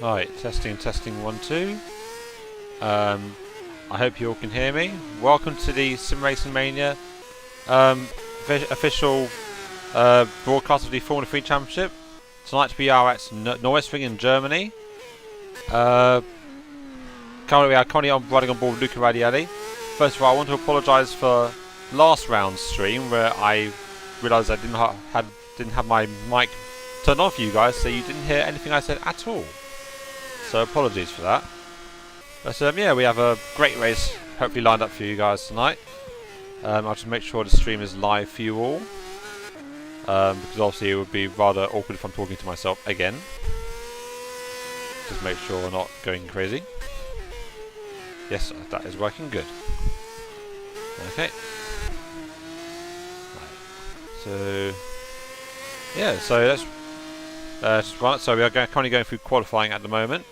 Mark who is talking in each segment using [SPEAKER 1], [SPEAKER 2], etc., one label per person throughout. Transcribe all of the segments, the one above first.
[SPEAKER 1] Right, testing, 1, 2. I hope you all can hear me. Welcome to the Sim Racing Mania official broadcast of the Formula 3 Championship. Tonight we are at Nürburgring in Germany. Currently we are riding on board Luca Radielli. First of all, I want to apologise for last round's stream where I realised I didn't have my mic turned on for you guys, so you didn't hear anything I said at all. So apologies for that. But yeah, we have a great race hopefully lined up for you guys tonight. I'll just make sure the stream is live for you all. Because obviously it would be rather awkward if I'm talking to myself again. Just make sure we're not going crazy. Yes, that is working good. Okay. Right. So yeah, so let's just run it. So we are currently going through qualifying at the moment.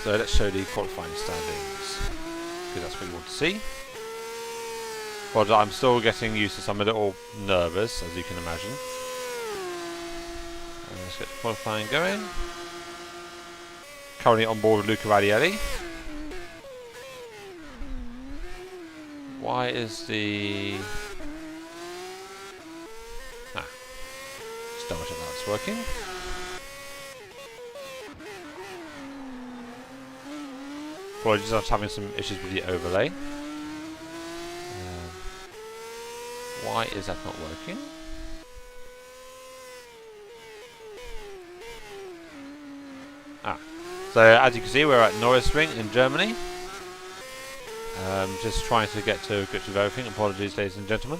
[SPEAKER 1] So let's show the qualifying standings, because that's what you want to see. Well, I'm still getting used to some, a little nervous, as you can imagine. And let's get the qualifying going. Currently on board with Luca Radielli. Why is the... just double check that's working. Apologies, I was having some issues with the overlay. Why is that not working? So as you can see, we're at Nürburgring in Germany. Just trying to get to grips with everything. Apologies, ladies and gentlemen.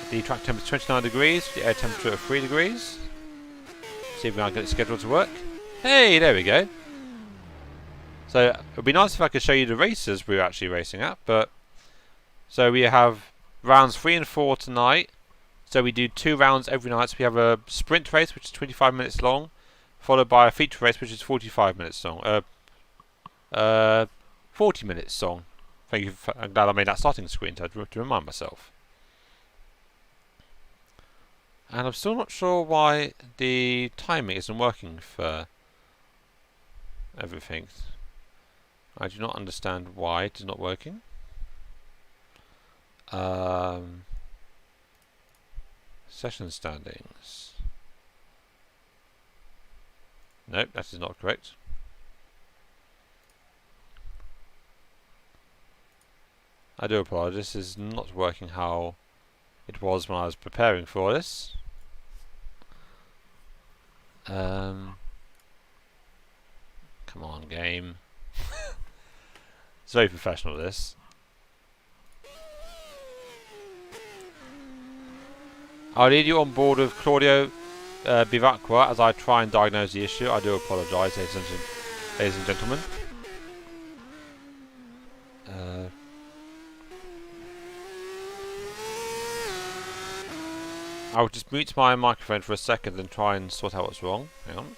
[SPEAKER 1] The track temperature 29 degrees, the air temperature of 3 degrees. See if we can get it scheduled to work. Hey, there we go. So it would be nice if I could show you the races we're actually racing at, but so we have rounds 3 and 4 tonight. So we do 2 rounds every night. So we have a sprint race which is 25 minutes long, followed by a feature race which is 45 minutes long. 40 minutes long. Thank you. I'm glad I made that starting screen to remind myself. And I'm still not sure why the timing isn't working for everything. I do not understand why it is not working. Session standings. Nope, that is not correct. I do apologize, this is not working how it was when I was preparing for this. Come on, game. It's very professional, this. I'll lead you on board with Claudio Bivacqua as I try and diagnose the issue. I do apologise, ladies and gentlemen. I'll just mute my microphone for a second and try and sort out what's wrong. Hang on.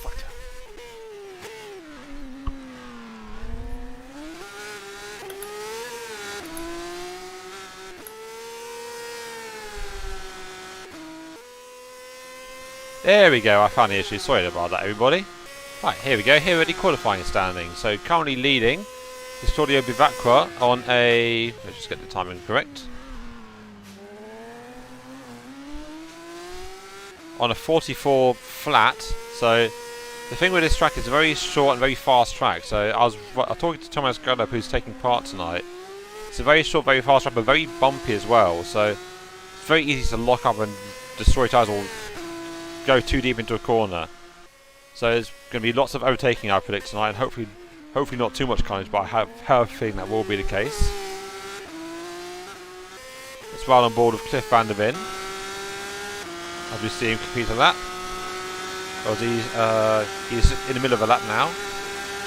[SPEAKER 2] Fuck.
[SPEAKER 1] There we go, I found the issue. Sorry about that, everybody. Right, here we go. Here are the qualifying standings. So currently leading is Claudio Bivacqua on a... let's just get the timing correct. On a 44 flat. So the thing with this track is a very short and very fast track. So I was talking to Thomas Gallup, who's taking part tonight. It's a very short, very fast track, but very bumpy as well. So it's very easy to lock up and destroy tyres or go too deep into a corner. So there's going to be lots of overtaking, I predict, tonight, and hopefully not too much carnage, but I have a feeling that will be the case. Let's ride on board with Cliff van der Ven as we see him compete on that. He's in the middle of a lap now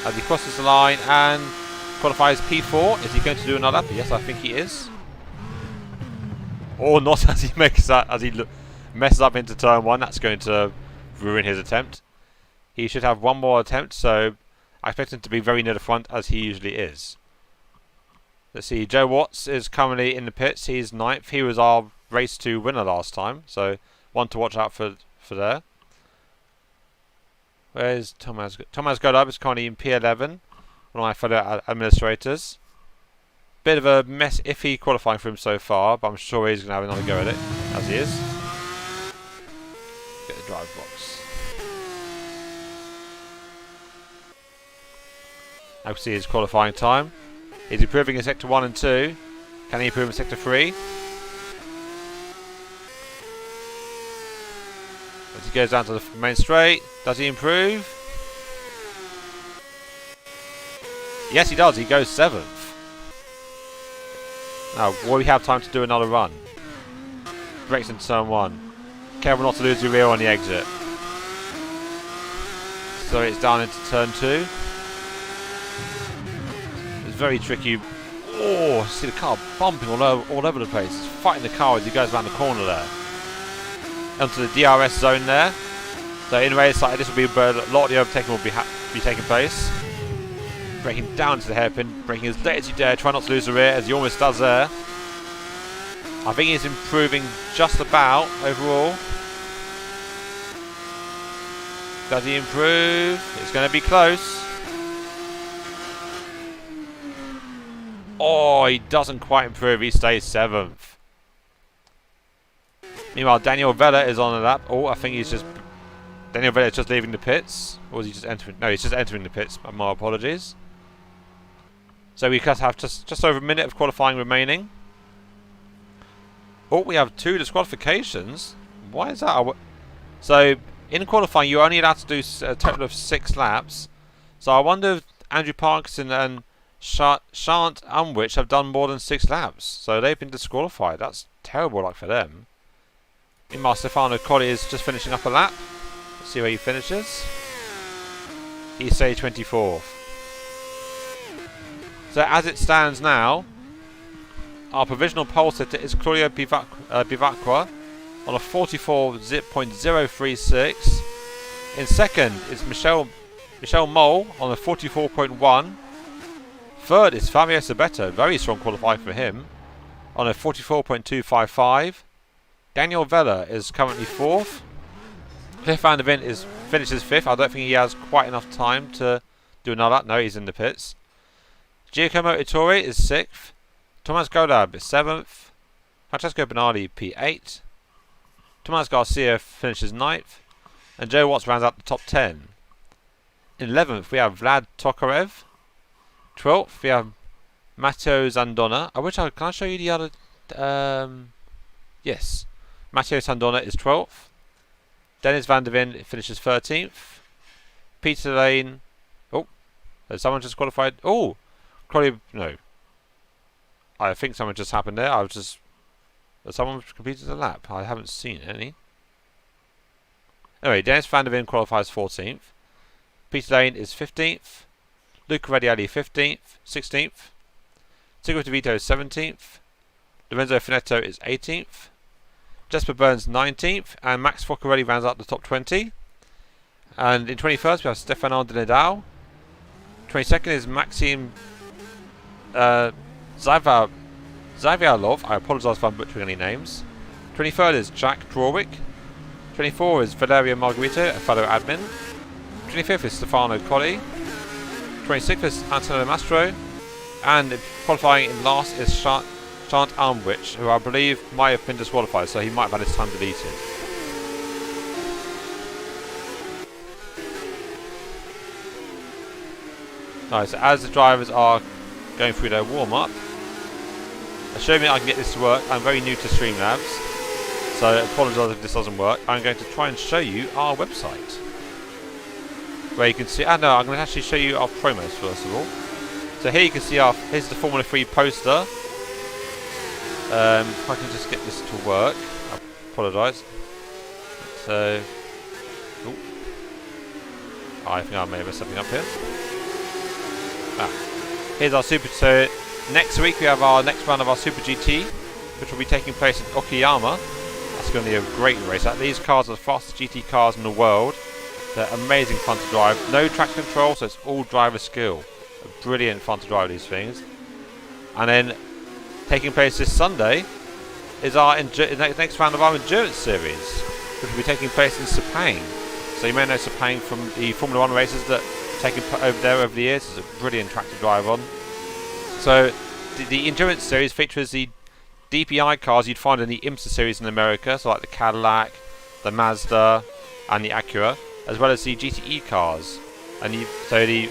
[SPEAKER 1] as he crosses the line and qualifies P4. Is he going to do another lap? Yes, I think he is. Or not, as he messes up into turn 1. That's going to ruin his attempt. He should have one more attempt, so I expect him to be very near the front as he usually is. Let's see, Joe Watts is currently in the pits. He's 9th. He was our race 2 winner last time, so one to watch out for there. Where's Thomas? Thomas Godab is currently in P11, one of my fellow administrators. Bit of a mess, iffy qualifying for him so far, but I'm sure he's going to have another go at it, as he is. Get the drive box. I can see his qualifying time. He's improving in Sector 1 and 2. Can he improve in Sector 3? As he goes down to the main straight, does he improve? Yes, he does. He goes 7th. Now, will we have time to do another run? Brakes in turn 1. Careful not to lose your rear on the exit. So it's down into turn 2. It's very tricky. Oh, see the car bumping all over the place. It's fighting the car as he goes around the corner there. Onto the DRS zone there. So in race like this will be where a lot of the overtaking will be taking place. Braking down to the hairpin, braking as late as you dare, try not to lose the rear as he almost does there. I think he's improving just about overall. Does he improve? It's going to be close. Oh, he doesn't quite improve. He stays 7th. Meanwhile, Daniel Vella is on a lap. Oh, I think he's just... Daniel Vella is just leaving the pits. Or is he just entering? No, he's just entering the pits. My apologies. So we have just over a minute of qualifying remaining. Oh, we have 2 disqualifications. Why is that? So, in qualifying, you're only allowed to do a total of 6 laps. So I wonder if Andrew Parkinson and Shant Unwich have done more than 6 laps. So they've been disqualified. That's terrible luck for them. Meanwhile, Stefano Colli is just finishing up a lap. Let's see where he finishes. He stays 24th. So as it stands now, our provisional pole sitter is Claudio Bivacqua on a 44.036. In second is Michel Mole on a 44.1. Third is Fabio Sabetta, very strong qualifying for him, on a 44.255. Daniel Vella is currently 4th. Cliff Van der Veen finishes 5th. I don't think he has quite enough time to do another. No, he's in the pits. Giacomo Ettore is 6th. Thomas Godab is 7th. Francesco Bernardi P8. Tomas Garcia finishes 9th. And Joe Watts rounds out the top 10. In 11th we have Vlad Tokarev. 12th we have Matteo Zandona. Can I show you the other... yes. Matteo Zandona is 12th. Dennis Van der Veen finishes 13th. Peter Lane... Oh, has someone just qualified? Oh! Claudio... No. I think something just happened there. Has someone completed a lap? I haven't seen any. Anyway, Dennis Van der Veen qualifies 14th. Peter Lane is 15th. Luca Radiali 16th. Sigurd DeVito is 17th. Lorenzo Finetto is 18th. Jesper Burns 19th. And Max Foccarelli rounds out the top 20. And in 21st we have Stefano de Nadal. 22nd is Maxim Zavialov. I apologise if I'm butchering any names. 23rd is Jack Drawick. 24 is Valerio Margarito, a fellow admin. 25th is Stefano Colli. 26th is Antonio Mastro. And qualifying in last is Shant Armwich, who I believe might have been disqualified, so he might have had his time deleted. Nice, so as the drivers are going through their warm-up, assuming I can get this to work, I'm very new to Streamlabs, so I apologise if this doesn't work. I'm going to try and show you our website, where you can see, I'm going to actually show you our promos first of all. So here you can see here's the Formula 3 poster. If I can just get this to work, I apologise. So, I think I may have messed something up here. Here's our Super. So next week we have our next round of our Super GT, which will be taking place in Okayama. That's going to be a great race. These cars are the fastest GT cars in the world. They're amazing fun to drive. No traction control, so it's all driver skill. Brilliant fun to drive these things. And then taking place this Sunday is our next round of our endurance series, which will be taking place in Sepang. So you may know Sepang from the Formula 1 races that taken over there over the years. It's a brilliant track to drive on. So the endurance series features the DPI cars you'd find in the IMSA series in America, so like the Cadillac, the Mazda, and the Acura, as well as the GTE cars. And so the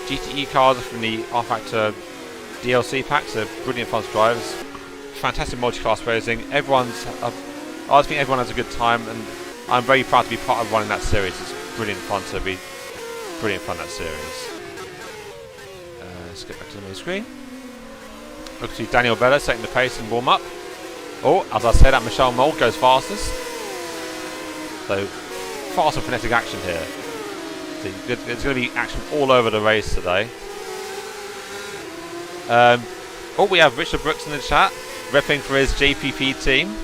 [SPEAKER 1] GTE cars are from the R-Factor DLC packs. They're brilliant fun to drive. It's fantastic multi-class racing. I think everyone has a good time, and I'm very proud to be part of running that series. It's brilliant fun that series. Let's get back to the main screen. Look to Daniel Vella setting the pace and warm up. Oh, as I said, that Michel Mold goes fastest. So fast and frenetic action here. So there's going to be action all over the race today. We have Richard Brooks in the chat, repping for his JPP team.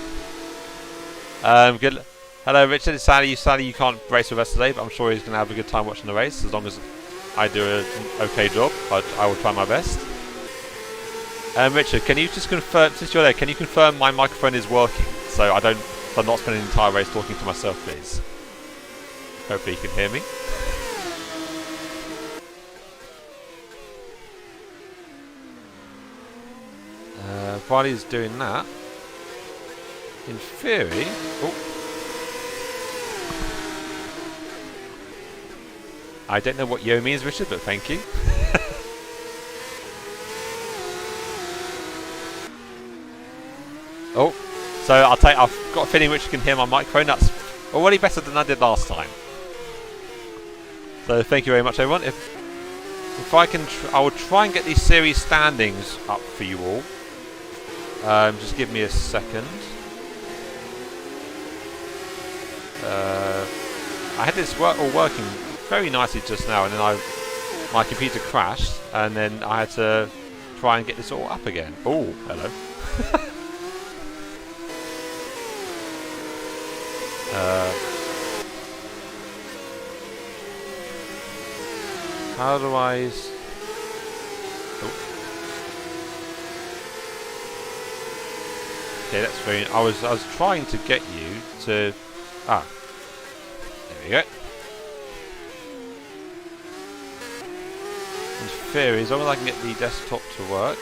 [SPEAKER 1] Good. Hello, Richard. It's Sally. You can't race with us today, but I'm sure he's going to have a good time watching the race. As long as I do an okay job, I will try my best. Richard, can you just confirm, since you're there, can you confirm my microphone is working, so I'm not spending the entire race talking to myself, please. Hopefully you can hear me. While he's doing that, in theory... I don't know what yo means, Richard, but thank you. So I've got a feeling Richard can hear my microphone. That's already better than I did last time. So thank you very much, everyone. If I can, I will try and get these series standings up for you all. Just give me a second. I had this all working very nicely just now, and then my computer crashed, and then I had to try and get this all up again. Oh, hello. How do I... Okay, that's very... I was trying to get you to... there we go. In theory, as long as I can get the desktop to work,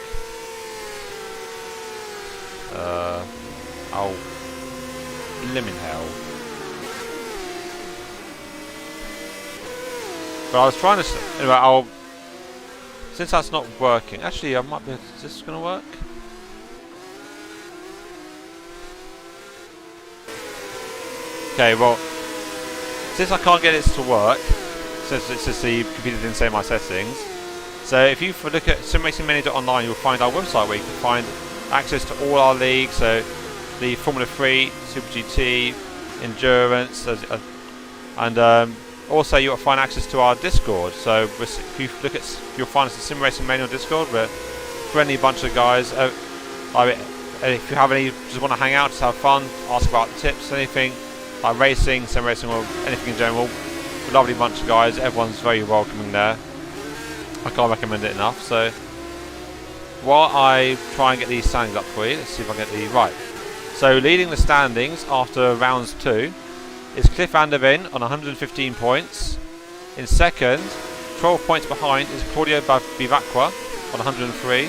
[SPEAKER 1] I'll... Blimmin' hell. But I was trying to... Anyway, since that's not working... Actually, I might be... Is this going to work? Okay, well... Since I can't get it to work, since it's just the computer didn't say my settings, so if you look at simracingmania.online, you'll find our website where you can find access to all our leagues, so the Formula 3, Super GT, Endurance, and also you'll find access to our Discord. So if you look at, you'll find us at Sim Racing Manual Discord. We're a friendly bunch of guys. If you have just want to hang out, just have fun, ask about tips, anything like racing, sim racing, or anything in general. We're a lovely bunch of guys. Everyone's very welcoming there. I can't recommend it enough. So while I try and get these standings up for you, let's see if I can get the right. So leading the standings after rounds 2 is Cliff van der Ven on 115 points. In second, 12 points behind, is Claudio Bivacqua on 103.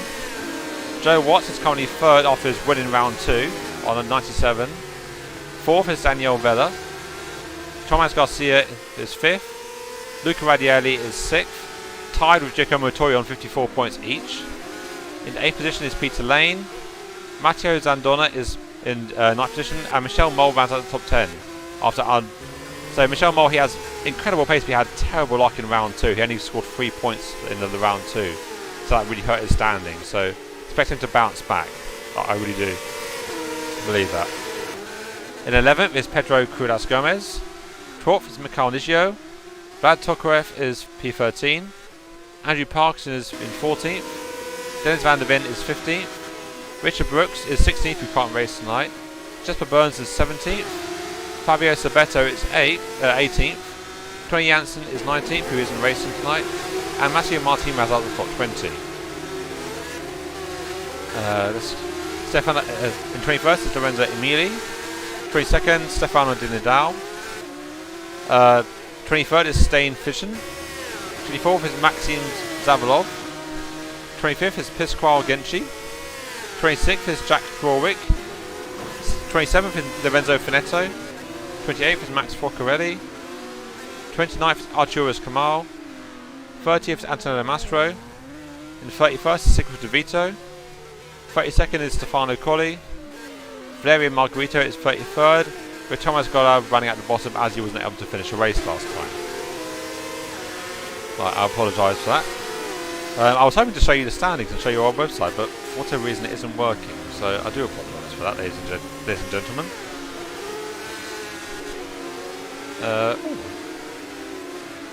[SPEAKER 1] Joe Watts is currently third after his win in round 2 on a 97. Fourth is Daniel Vella. Thomas Garcia is fifth. Luca Radielli is sixth, tied with Giacomo Torri on 54 points each. In the 8th position is Peter Lane. Matteo Zandona is in 9th position, and Michel Mole rounds out the top 10. So Michel Mole, he has incredible pace, but he had terrible luck in round 2. He only scored 3 points in the round 2, so that really hurt his standing. So expect him to bounce back. I really do believe that. In 11th is Pedro Curas Gomez. 12th is Mikhail Nigio. Vlad Tokarev is P13. Andrew Parkinson is in 14th. Dennis van der Ven is 15th. Richard Brooks is 16th, who can't race tonight. Jesper Burns is 17th. Fabio Sabetto is 18th. Tony Jansen is 19th, who isn't racing tonight. And Matteo Martinez out of the top 20. Stefano in 21st is Lorenzo Emili. 22nd, Stefano Di Nadal. 23rd is Stein Fischen. 24th is Maxim Zavalov. 25th is Pisqual Genchi. 26th is Jack Corwick. 27th is Lorenzo Finetto. 28th is Max Forcarelli. 29th is Arturas Kamal. 30th is Antonio Mastro. And 31st is Sigfrid De Vito. 32nd is Stefano Colli. Valerio Margarito is 33rd, with Thomas Goddard running at the bottom as he wasn't able to finish a race last time. Right, I apologise for that. I was hoping to show you the standings and show you our website, but for whatever reason it isn't working, so I do apologise for that, ladies and gentlemen.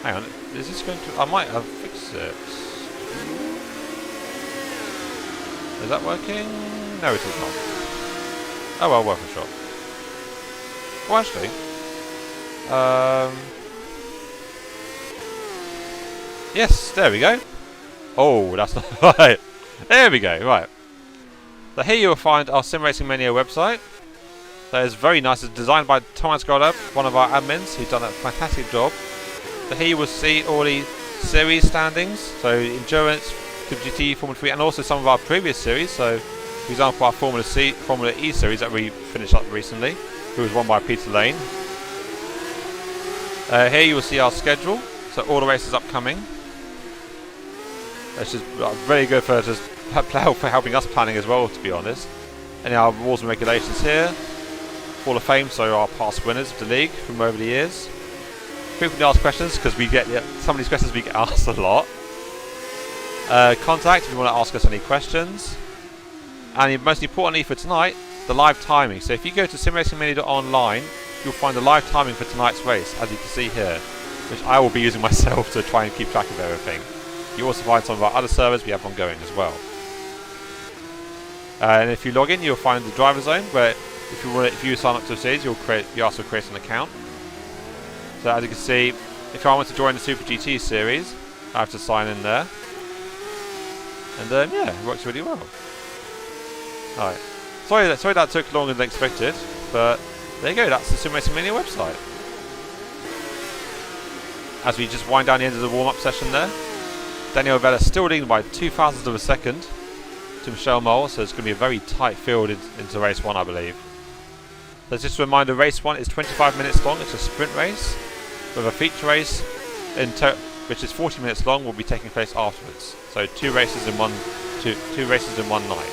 [SPEAKER 1] Hang on, is this going to... I might have fixed it. Is that working? No, it is not. Oh well, worth a shot. Well, actually, yes, there we go. Oh, that's not right. There we go. Right. So here you will find our Sim Racing Mania website. That is very nice. It's designed by Thomas Goddard, one of our admins, who's done a fantastic job. So here you will see all the series standings. So endurance, GT, Formula 3, and also some of our previous series. So, for example, our Formula E series that we finished up recently, who was won by Peter Lane. Here you will see our schedule, so all the races upcoming. It's just very good for just helping us planning as well, to be honest. And our rules and regulations here. Hall of Fame, so our past winners of the league from over the years. Frequently asked questions, because we get some of these questions we get asked a lot. Contact if you want to ask us any questions. And most importantly for tonight, the live timing. So if you go to simracingmania.online, you'll find the live timing for tonight's race, as you can see here, which I will be using myself to try and keep track of everything. You also find some of our other servers we have ongoing as well. And if you log in, you'll find the driver zone, where if you sign up to a series, you'll asked to create an account. So as you can see, if I want to join the Super GT series, I have to sign in there. And yeah, it works really well. Alright. Sorry that took longer than expected, but there you go, that's the Sim Racing Mania website. As we just wind down the end of the warm-up session there, Daniel Vella still leading by 0.02 of a second to Michelle Mole, so it's going to be a very tight field into race 1, I believe. So just a reminder, race 1 is 25 minutes long, it's a sprint race, with a feature race, which is 40 minutes long, will be taking place afterwards. So two races in one night.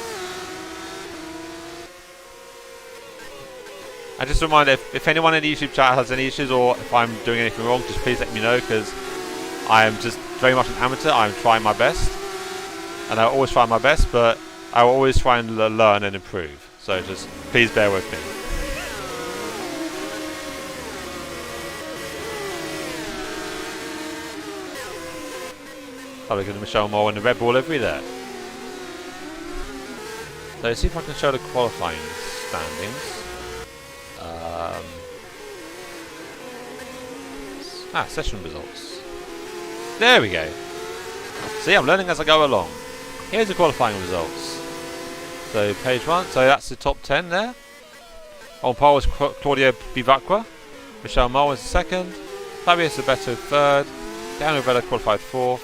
[SPEAKER 1] And just a reminder, if anyone in the YouTube chat has any issues or if I'm doing anything wrong, just please let me know, because I am just very much an amateur. I'm trying my best, and I always try my best, but I will always try and learn and improve. So just please bear with me. Oh, look at Michelle Moore in the Red Bull livery there. So let's see if I can show the qualifying standings. Session results. There we go. See, I'm learning as I go along. Here's the qualifying results. So page 1, so that's the top 10 there. On pole was Claudia Bivacqua. Michelle Moore was second. Fabio Sabetto third. Daniel Vella qualified fourth.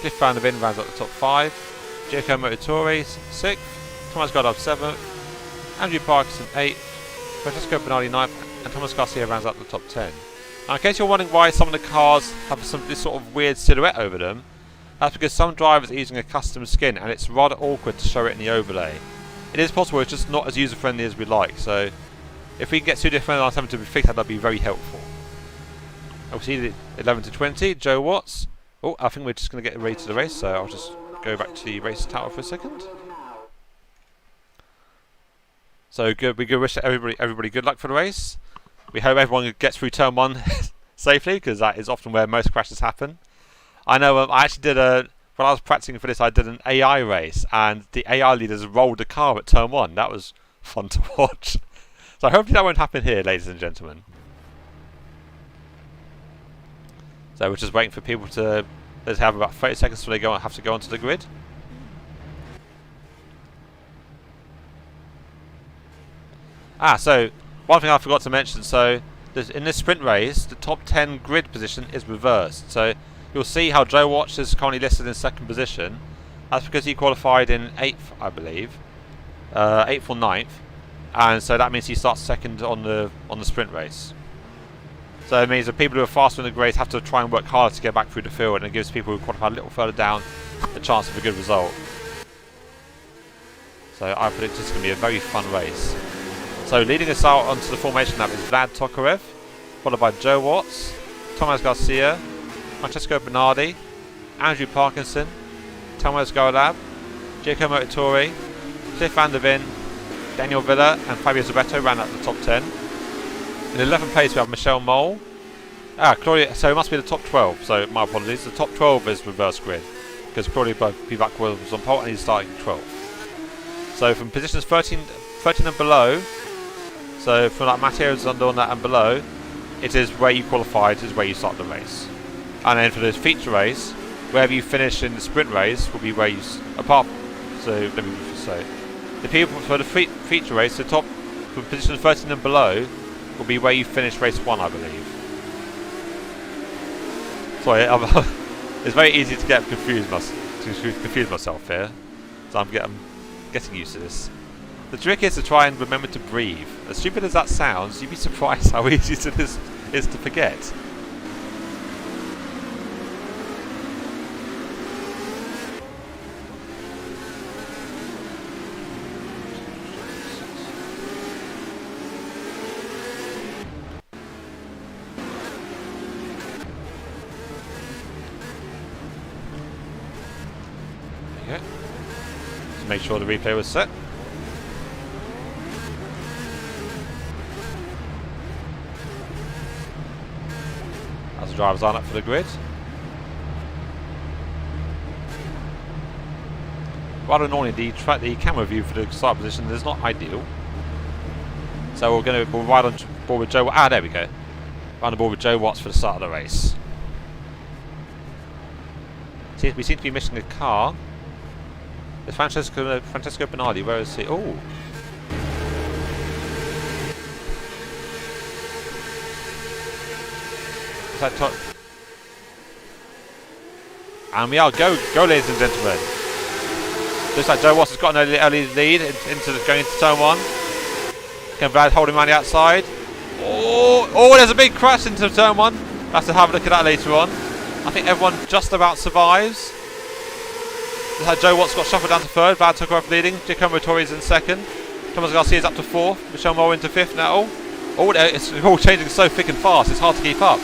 [SPEAKER 1] Cliff Van der Ven rounds up the top 5. Giacomo Ettore 6th. Thomas Goddard 7th. Andrew Parkinson 8th. Francesco Bernardi 9th. And Thomas Garcia rounds up the top 10. Now, in case you're wondering why some of the cars have this sort of weird silhouette over them, that's because some drivers are using a custom skin and it's rather awkward to show it in the overlay. It is possible, it's just not as user friendly as we'd like, so if we can get 2 different items to be fixed, that'd be very helpful. We'll see the 11 to 20, Joe Watts. Oh, I think we're just going to get ready to the race, so I'll just go back to the race tower for a second. So good, we wish everybody good luck for the race. We hope everyone gets through turn 1 safely, because that is often where most crashes happen. I know I actually did when I was practicing for this, I did an AI race, and the AI leaders rolled the car at turn 1. That was fun to watch. So hopefully that won't happen here, ladies and gentlemen. So we're just waiting for people to... Let's have about 30 seconds till they have to go onto the grid. So one thing I forgot to mention, so in this sprint race, the top 10 grid position is reversed. So you'll see how Joe Watts is currently listed in 2nd position. That's because he qualified in 8th, I believe. 8th or 9th. And so that means he starts 2nd on the sprint race. So it means that people who are faster in the race have to try and work harder to get back through the field, and it gives people who qualify a little further down a chance of a good result. So I predict this is going to be a very fun race. So leading us out onto the formation lap is Vlad Tokarev, followed by Joe Watts, Thomas Garcia, Francesco Bernardi, Andrew Parkinson, Thomas Golab, Giacomo Ettore, Cliff van der Ven, Daniel Villa and Fabio Zabetto ran at the top 10. In 11th place we have Michelle Mole. Claudia, so it must be the top 12, so my apologies. The top 12 is reverse grid, because Claudia Pivac was on pole and he's starting 12th. So from positions 13 and below, so from like Matteo Zandona and below, it is where you qualified, is where you start the race. And then for the feature race, wherever you finish in the sprint race will be where you let me say, the people for the feature race, the top from position 13 and below will be where you finish race 1, I believe. Sorry, it's very easy to get confuse myself here, so I'm getting used to this. The trick is to try and remember to breathe. As stupid as that sounds, you'd be surprised how easy it is to forget. Okay. Just make sure the replay was set. As the drivers line up for the grid. Rather normally the camera view for the start position is not ideal. So we'll ride on board with Joe. There we go. Ride on board with Joe Watts for the start of the race. We seem to be missing a car. There's Francesco Bernardi. Where is he? Oh. And we are go ladies and gentlemen. Looks like Joe Watts has got an early lead going into turn 1. Can Vlad hold him on the outside? Oh, there's a big crash into turn 1. We'll have to have a look at that later on. I think everyone just about survives. Looks like Joe Watts got shuffled down to 3rd. Vlad took off leading. Giacomo Ettore is in 2nd. Thomas Garcia is up to 4th. Michelle Mole into 5th now. It's all changing so thick and fast. It's hard to keep up.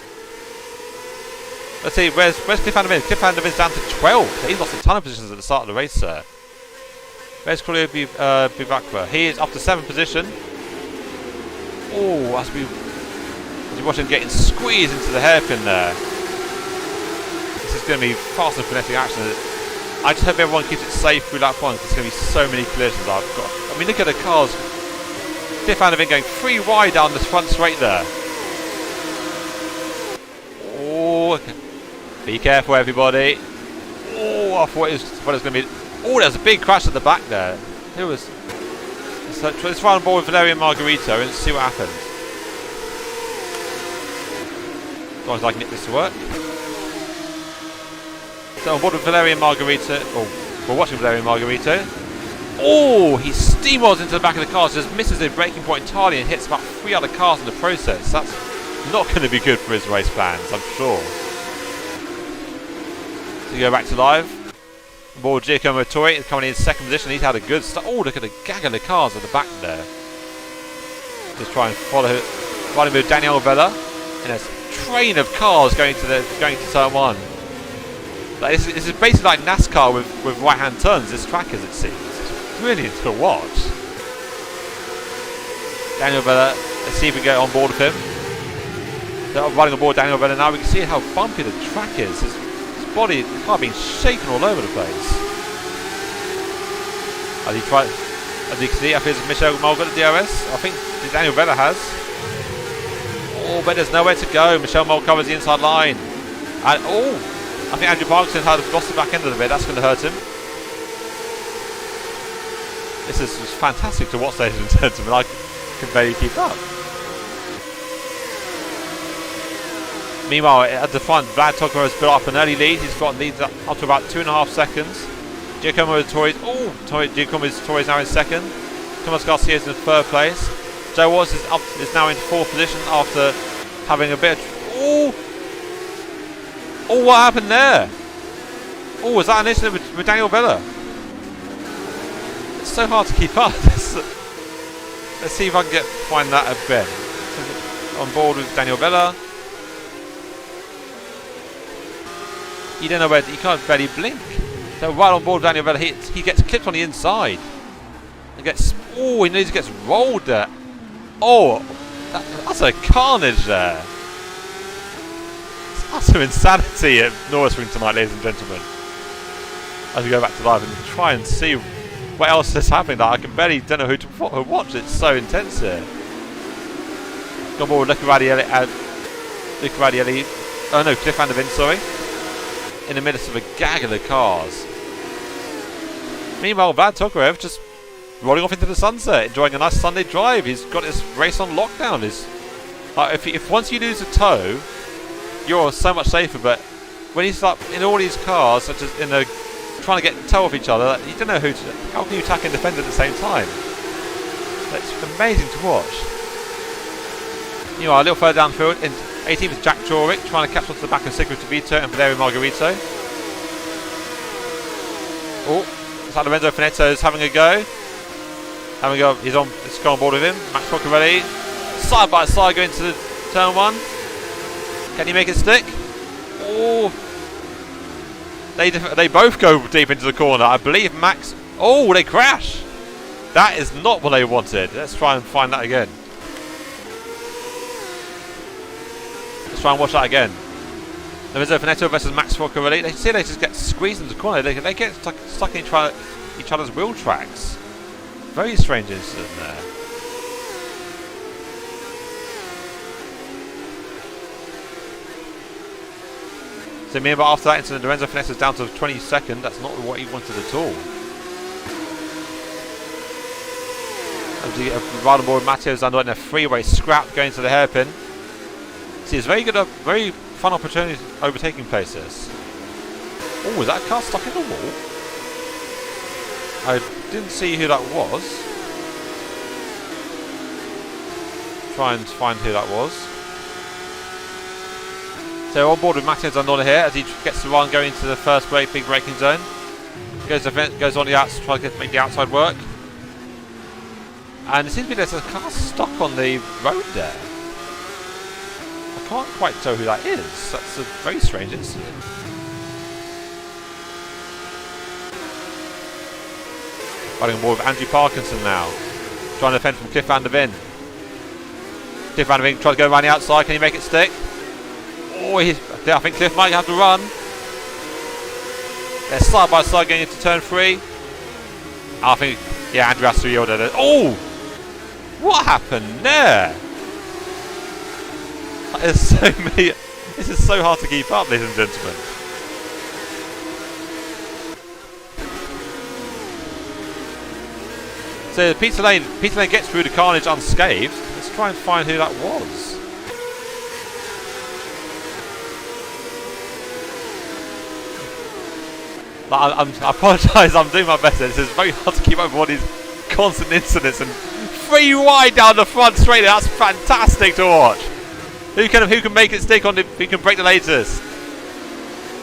[SPEAKER 1] Let's see, where's Cliff van der Ven? Cliff van der Ven's down to 12. He's lost a ton of positions at the start of the race, sir. Where's Claudio Bivacqua? He is up to 7th position. Oh, as you watch him getting squeezed into the hairpin there. This is going to be fast and frenetic action. I just hope everyone keeps it safe through lap 1, because there's going to be so many collisions I've got. I mean, look at the cars. Cliff van der Ven going 3 wide down the front straight there. Oh, be careful, everybody. Oh, I thought it was going to be... Oh, there's a big crash at the back there. Let's run on board with Valerian Margarito and see what happens. As long as I can get this to work. So on board with Valerian Margarito. Oh, we're watching Valerian Margarito. Oh, he steamrolls into the back of the car, just misses the braking point entirely and hits about 3 other cars in the process. That's not going to be good for his race plans, I'm sure. So go back to live. On board Giacomo Ettore is coming in 2nd position. He's had a good start. Oh, look at the gaggle of cars at the back there. Just try and follow, riding with Daniel Vella, and there's a train of cars going to turn 1. Like, this is basically like NASCAR with right-hand turns. This track, as it seems, it's brilliant to watch. Daniel Vella. Let's see if we get on board with him. So riding on board Daniel Vella now. We can see how bumpy the track is. His body, the car being shaken all over the place. As you can see, I think Michelle Mole got the DRS. I think Daniel Vella has. Oh, but there's nowhere to go. Michelle Mole covers the inside line. And I think Andrew Parkinson had lost the back end of the bit. That's going to hurt him. This is just fantastic to watch, ladies and gentlemen. I can barely keep up. Meanwhile, at the front, Vlad Tokar has built up an early lead. He's got leads up to about 2.5 seconds. Giacomo Torres. Giacomo Torres now in second. Thomas Garcia is in third place. Joe Watts is now in fourth position after having a bit of... what happened there? Was that an incident with Daniel Vella? It's so hard to keep up. Let's see if I can find that a bit. On board with Daniel Vella. You don't know where, you can't barely blink. So right on board with Daniel Vella, he gets clipped on the inside. He nearly gets rolled there. That's a carnage there. It's utter insanity at Norrisring tonight, ladies and gentlemen. As we go back to live and try and see what else is happening. I can barely don't know who to watch. It's so intense here. Gone board with Luca Radielli. Oh no, Cliff Van der Ven, sorry. In the midst of a gaggle of cars. Meanwhile, Vlad Tokarev just rolling off into the sunset, enjoying a nice Sunday drive. He's got his race on lockdown. If once you lose a toe, you're so much safer. But when you start in all these cars, such as trying to get the toe off each other, you don't know how can you attack and defend at the same time? It's amazing to watch. A little further downfield, in 18th is Jack Jorick trying to catch onto the back of Sigrid DeVito and Valerio Margarito. San Lorenzo Finetto is having a go. He's on board with him. Max Porcarelli, side by side going to turn one. Can he make it stick? They both go deep into the corner. I believe Max. They crash. That is not what they wanted. Let's try and find that again. Let's try and watch that again. Lorenzo Finetto versus Max Porcarelli. They just get squeezed into the corner. They get stuck in each other's wheel tracks. Very strange incident there. So remember, after that incident, Lorenzo Finetto is down to 22nd. That's not what he wanted at all. Right on board, Matteo Zandvoort in a freeway scrap going to the hairpin. See, it's very fun opportunity overtaking places. Was that car stuck in the wall? I didn't see who that was. Try and find who that was. So on board with Matteo Zandvoort here as he gets the run going into the first big braking zone. Goes on the outside, trying to make the outside work. And it seems to be there's a car stuck on the road there. I can't quite tell who that is. That's a very strange incident. Riding on board with Andrew Parkinson now. Trying to defend from Cliff Van der Ven. Cliff Van der Ven tries to go around the outside. Can he make it stick? I think Cliff might have to run. They're side by side going into turn 3. I think, Andrew has to yield at it. What happened there? This is so hard to keep up, ladies and gentlemen. So Peter Lane gets through the carnage unscathed. Let's try and find who that was. I apologise, I'm doing my best. It's very hard to keep up with all these constant incidents and 3 wide down the front straight. That's fantastic to watch. Who can make it stick on? Who can break the latest?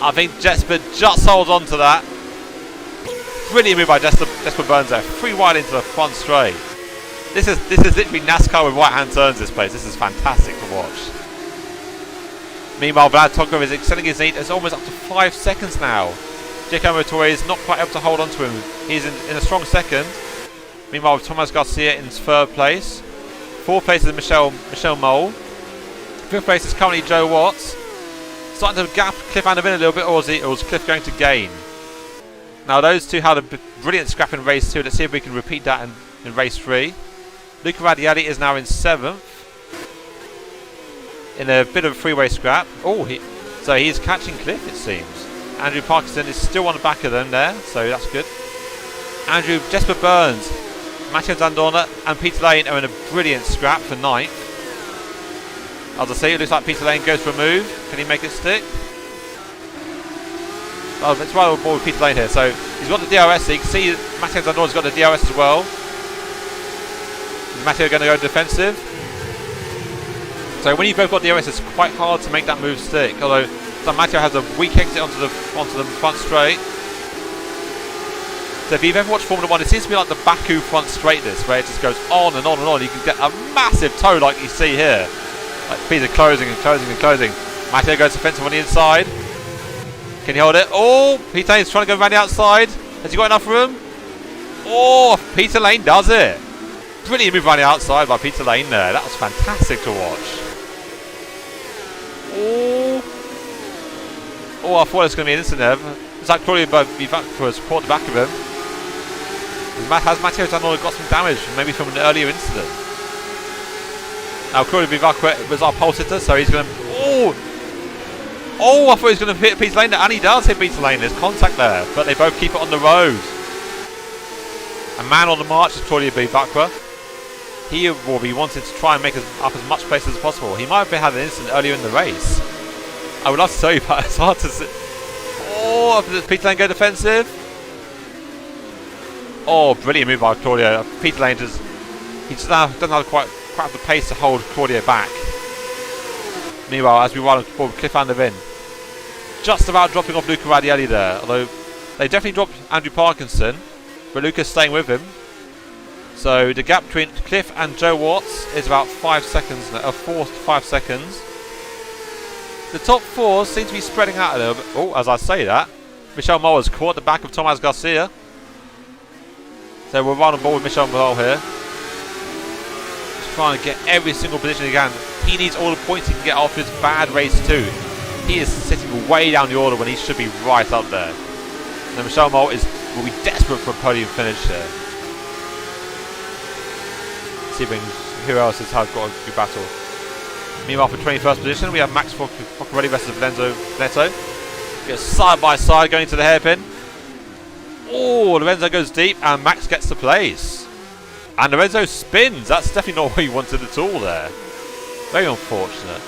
[SPEAKER 1] I think Jesper just holds on to that. Brilliant move by Jesper Burns there. 3 wide into the front straight. This is literally NASCAR with right hand turns. This place. This is fantastic to watch. Meanwhile, Vlad Tokar is extending his lead. It's almost up to 5 seconds now. Giacomo Torres not quite able to hold on to him. He's in a strong second. Meanwhile, Thomas Garcia in 3rd place. 4th place is Michelle Mole. 5th place is currently Joe Watts. Starting to gap Cliff Van der Ven a little bit, or was Cliff going to gain? Now those two had a brilliant scrap in race 2. Let's see if we can repeat that in race 3. Luca Radielli is now in 7th. In a bit of a freeway scrap. Oh, so he's catching Cliff, it seems. Andrew Parkinson is still on the back of them there, so that's good. Andrew, Jesper Burns, Matteo Zandona and Peter Lane are in a brilliant scrap for 9th. As I say, it looks like Peter Lane goes for a move. Can he make it stick? Oh, let's ride on board with Peter Lane here. So he's got the DRS. So you can see Matteo Zandona's got the DRS as well. Is Matteo going to go defensive? So when you've both got DRS, it's quite hard to make that move stick. Although Matteo has a weak exit onto the front straight. So if you've ever watched Formula 1, it seems to be like the Baku front straight this, where it just goes on and on and on. You can get a massive toe like you see here. Like Peter closing and closing and closing. Matteo goes defensive on the inside. Can he hold it? Oh, Peter Lane's trying to go around the outside. Has he got enough room? Oh, Peter Lane does it. Brilliant move around the outside by Peter Lane there. That was fantastic to watch. Oh, I thought it was going to be an incident there. It's like Claudio Bivacqua has caught the back of him. Has Matteo Zandola got some damage, maybe from an earlier incident? Now Claudio Bivacqua was our pole sitter, so he's going to... Oh, I thought he was going to hit Peter Lane there, and he does hit Peter Lane. There's contact there, but they both keep it on the road. A man on the march is Claudio Bivacqua. He will be wanting to try and make up as much space as possible. He might have had an incident earlier in the race. I would love to tell you, but it's hard to see. Oh, does Peter Lane go defensive? Oh, brilliant move by Claudio. Peter Lane doesn't have quite have the pace to hold Claudio back. Meanwhile, as we ride on board with Cliff van der Ven, just about dropping off Luca Radielli there. Although they definitely dropped Andrew Parkinson, but Luca's staying with him. So the gap between Cliff and Joe Watts is about 5 seconds now, 4 to 5 seconds. The top 4 seem to be spreading out a little bit. Oh, as I say that, Michel Mole has caught the back of Thomas Garcia. So we'll run on board with Michel Mole here. Just trying to get every single position he can. He needs all the points he can get off his bad race too. He is sitting way down the order when he should be right up there. And Michel Mole will be desperate for a podium finish here. See who else has got a good battle. Meanwhile, for 21st position, we have Max Foccarelli versus Lorenzo Neto. Get side by side going to the hairpin. Oh, Lorenzo goes deep and Max gets the place. And Lorenzo spins. That's definitely not what he wanted at all there. Very unfortunate.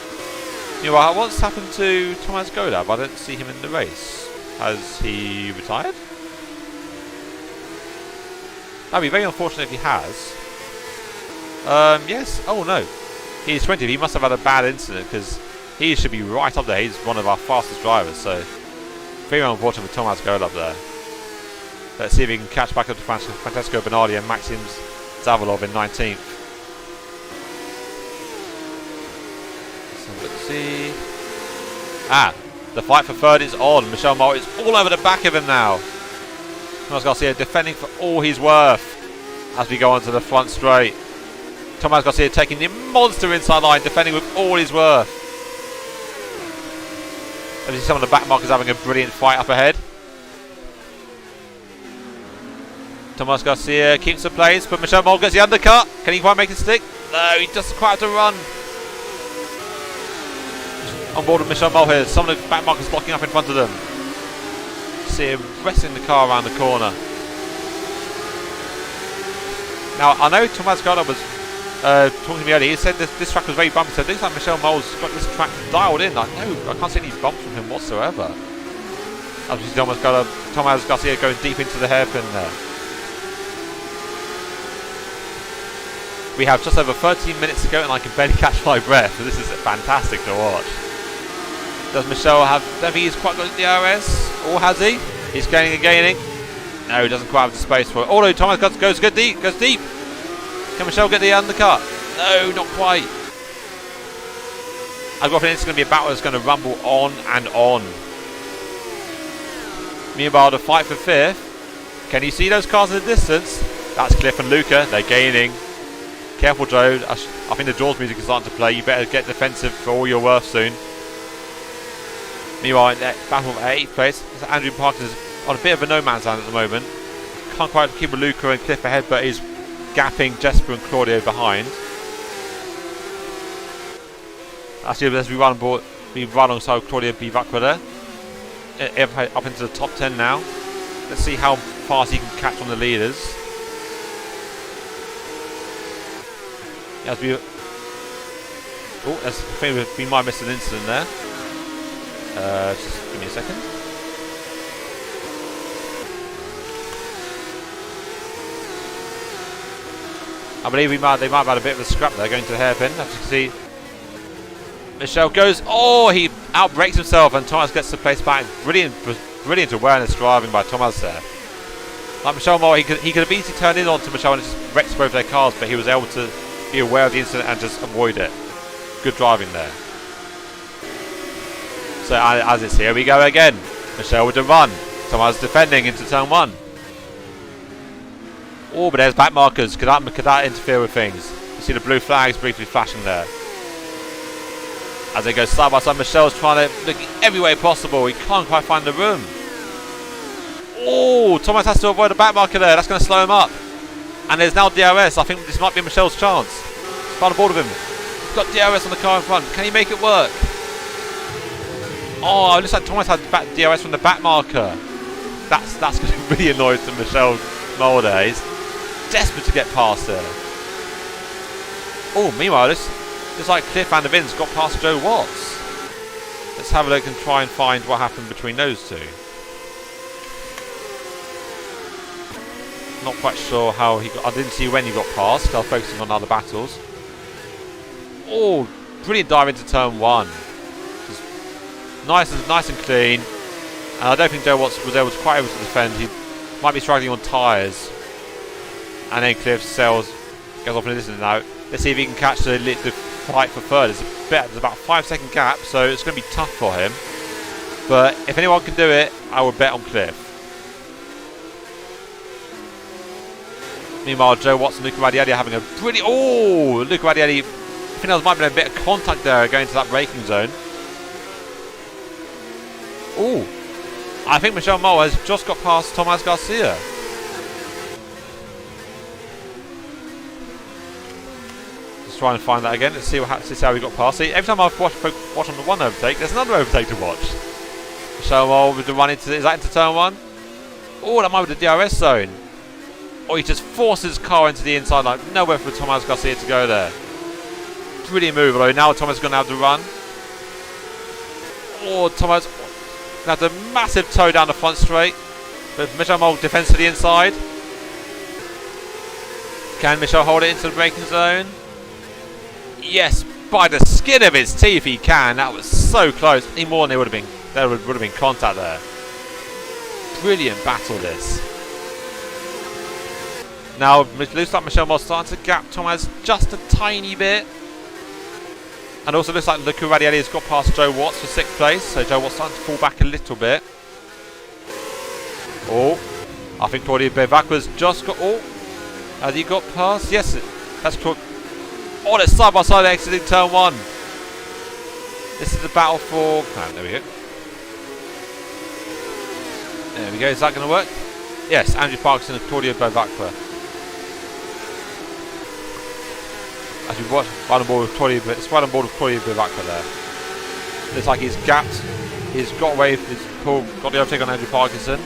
[SPEAKER 1] Meanwhile, what's happened to Tomasz Golab? I don't see him in the race. Has he retired? That'd be very unfortunate if he has. Yes. Oh no. He's 20. He must have had a bad incident because he should be right up there. He's one of our fastest drivers. So very unfortunate with Tomasz Golab there. Let's see if he can catch back up to Francesco Bernardi and Maxim Zavalov in 19th. So let's see. The fight for third is on. Michel Mole is all over the back of him now. Thomas Garcia defending for all he's worth as we go onto the front straight. Thomas Garcia taking the monster inside line, defending with all his worth. And you see some of the back markers having a brilliant fight up ahead. Thomas Garcia keeps the place, but Michel Mole gets the undercut. Can he quite make it stick? No, he doesn't quite have to run. On board with Michel Mole here. Some of the back markers blocking up in front of them. See him wresting the car around the corner. Now, I know Tomasz Golab was talking to me earlier. He said this track was very bumpy, so it looks like Michel Mole's got this track dialed in. Like, no, I can't see any bumps from him whatsoever. As we see Thomas Garcia going deep into the hairpin there. We have just over 13 minutes to go and I can barely catch my breath. So this is fantastic to watch. Does Michel have... I don't think he's quite got the DRS. Or has he? He's gaining and gaining. No, he doesn't quite have the space for it. Although Thomas goes deep. Can Michel get the undercut? No, not quite. I've got a feeling it's going to be a battle that's going to rumble on and on. Meanwhile, the fight for fifth. Can you see those cars in the distance? That's Cliff and Luca. They're gaining. Careful, Joe. I think the Jaws music is starting to play. You better get defensive for all your worth soon. Meanwhile, in that battle for 8th place, Andrew Parkinson is on a bit of a no man's land at the moment. Can't quite keep Luca and Cliff ahead, but he's gapping Jesper and Claudio behind. Actually, as we run alongside Claudio Bivacqua there. Up into the top 10 now. Let's see how fast he can catch on the leaders. As we... Oh, I think we might have missed an incident there. Just give me a second. I believe they might have had a bit of a scrap there going to the hairpin. As you can see, Michel goes. Oh, he outbrakes himself, and Thomas gets the place back. Brilliant awareness driving by Thomas there. Like Michel Moore, he could have easily turned in onto Michel and just wrecked both their cars, but he was able to be aware of the incident and just avoid it. Good driving there. So as it's here we go again. Michel with the run. Thomas defending into turn 1. Oh, but there's back markers. Could that interfere with things? You see the blue flags briefly flashing there. As they go side by side, Michel's trying to look every way possible. He can't quite find the room. Oh, Thomas has to avoid a back marker there. That's going to slow him up. And there's now DRS. I think this might be Michel's chance. He's on board with him. He's got DRS on the car in front. Can he make it work? Oh, it looks like Thomas had DRS from the back marker. That's going to really annoy to Michel Mulder. He's desperate to get past there. Oh, meanwhile, looks like Cliff and the Vins got past Joe Watts. Let's have a look and try and find what happened between those two. Not quite sure how he got. I didn't see when he got past. I was focusing on other battles. Oh, brilliant dive into turn 1. Just nice and clean. And I don't think Joe Watts was quite able to defend. He might be struggling on tyres. And then Cliff goes off in a distance now. Let's see if he can catch the fight for third. There's about a 5-second gap, so it's going to be tough for him. But if anyone can do it, I would bet on Cliff. Meanwhile, Joe Watts and Luca Radielli are having a brilliant... Oh, Luca Radielli... I think there might have been a bit of contact there going to that braking zone. Oh, I think Michel Moll has just got past Tomas Garcia. Let's try and find that again. Let's see how we got past. See, every time I've watched on the one overtake, there's another overtake to watch. Michel Moll with the run into... Is that into turn 1? Oh, that might be the DRS zone. Or he just forces his car into the inside, like nowhere for Tomas Garcia to go there. Brilliant move, although now Tomas is going to have to run. Oh, Tomas going to have a massive toe down the front straight. But Michel Moll defends to the inside. Can Michel hold it into the braking zone? Yes, by the skin of his teeth he can. That was so close. Any more and there would have been contact there. Brilliant battle this. Now, looks like Michel Moll starting to gap Tomas just a tiny bit. And also looks like Luca Radielli has got past Joe Watts for 6th place. So Joe Watts starting to fall back a little bit. Oh, I think Claudio Bivacqua's just got... Oh, has he got past? Yes, that's Claudio. Oh, that's side by side exiting turn 1. This is the battle for... Oh, there we go. There we go. Is that going to work? Yes, Andrew Parkinson and Claudio Bivacqua. As we watch right on board with Claudio Bivacqua there. Looks like he's gapped. He's got away. He's got the overtake on Andrew Parkinson.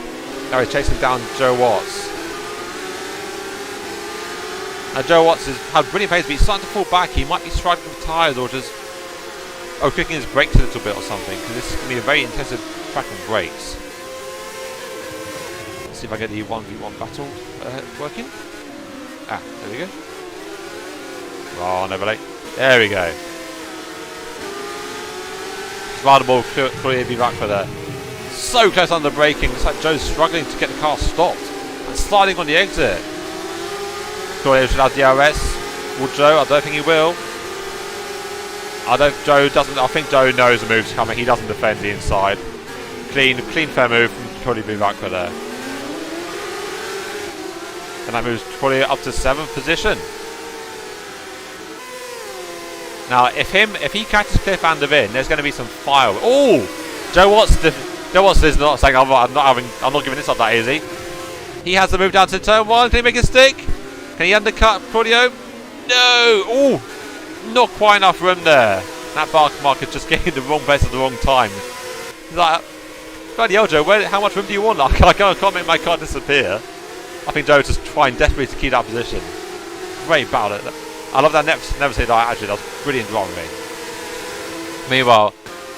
[SPEAKER 1] Now he's chasing down Joe Watts. Now Joe Watts has had brilliant pace, but he's starting to fall back. He might be struggling with tyres or just kicking his brakes a little bit or something, because this is going to be a very intensive track on brakes. Let's see if I get the 1v1 battle working. Ah, there we go. Oh, overlay. There we go. Slide the ball, Claudio Bivacqua there. So close under braking. Looks like Joe's struggling to get the car stopped. And sliding on the exit. Claudio should have DRS. Will Joe? I don't think he will. I think Joe knows the move's coming. He doesn't defend the inside. Clean fair move from Claudio Bivacqua there. And that moves Claudio up to 7th position. Now, if he catches Cliff and Devin, there's going to be some fire. Oh, Joe Watts is not saying I'm not giving this up that easy. He has to move down to turn 1. Can he make it stick? Can he undercut Claudio? No! Oh! Not quite enough room there. That bar marker just getting the wrong place at the wrong time. He's like, bloody hell, Joe, how much room do you want? I can't make my car disappear. I think Joe just trying desperately to keep that position. Great battle. I love that never say die attitude. That was brilliant driving. Meanwhile,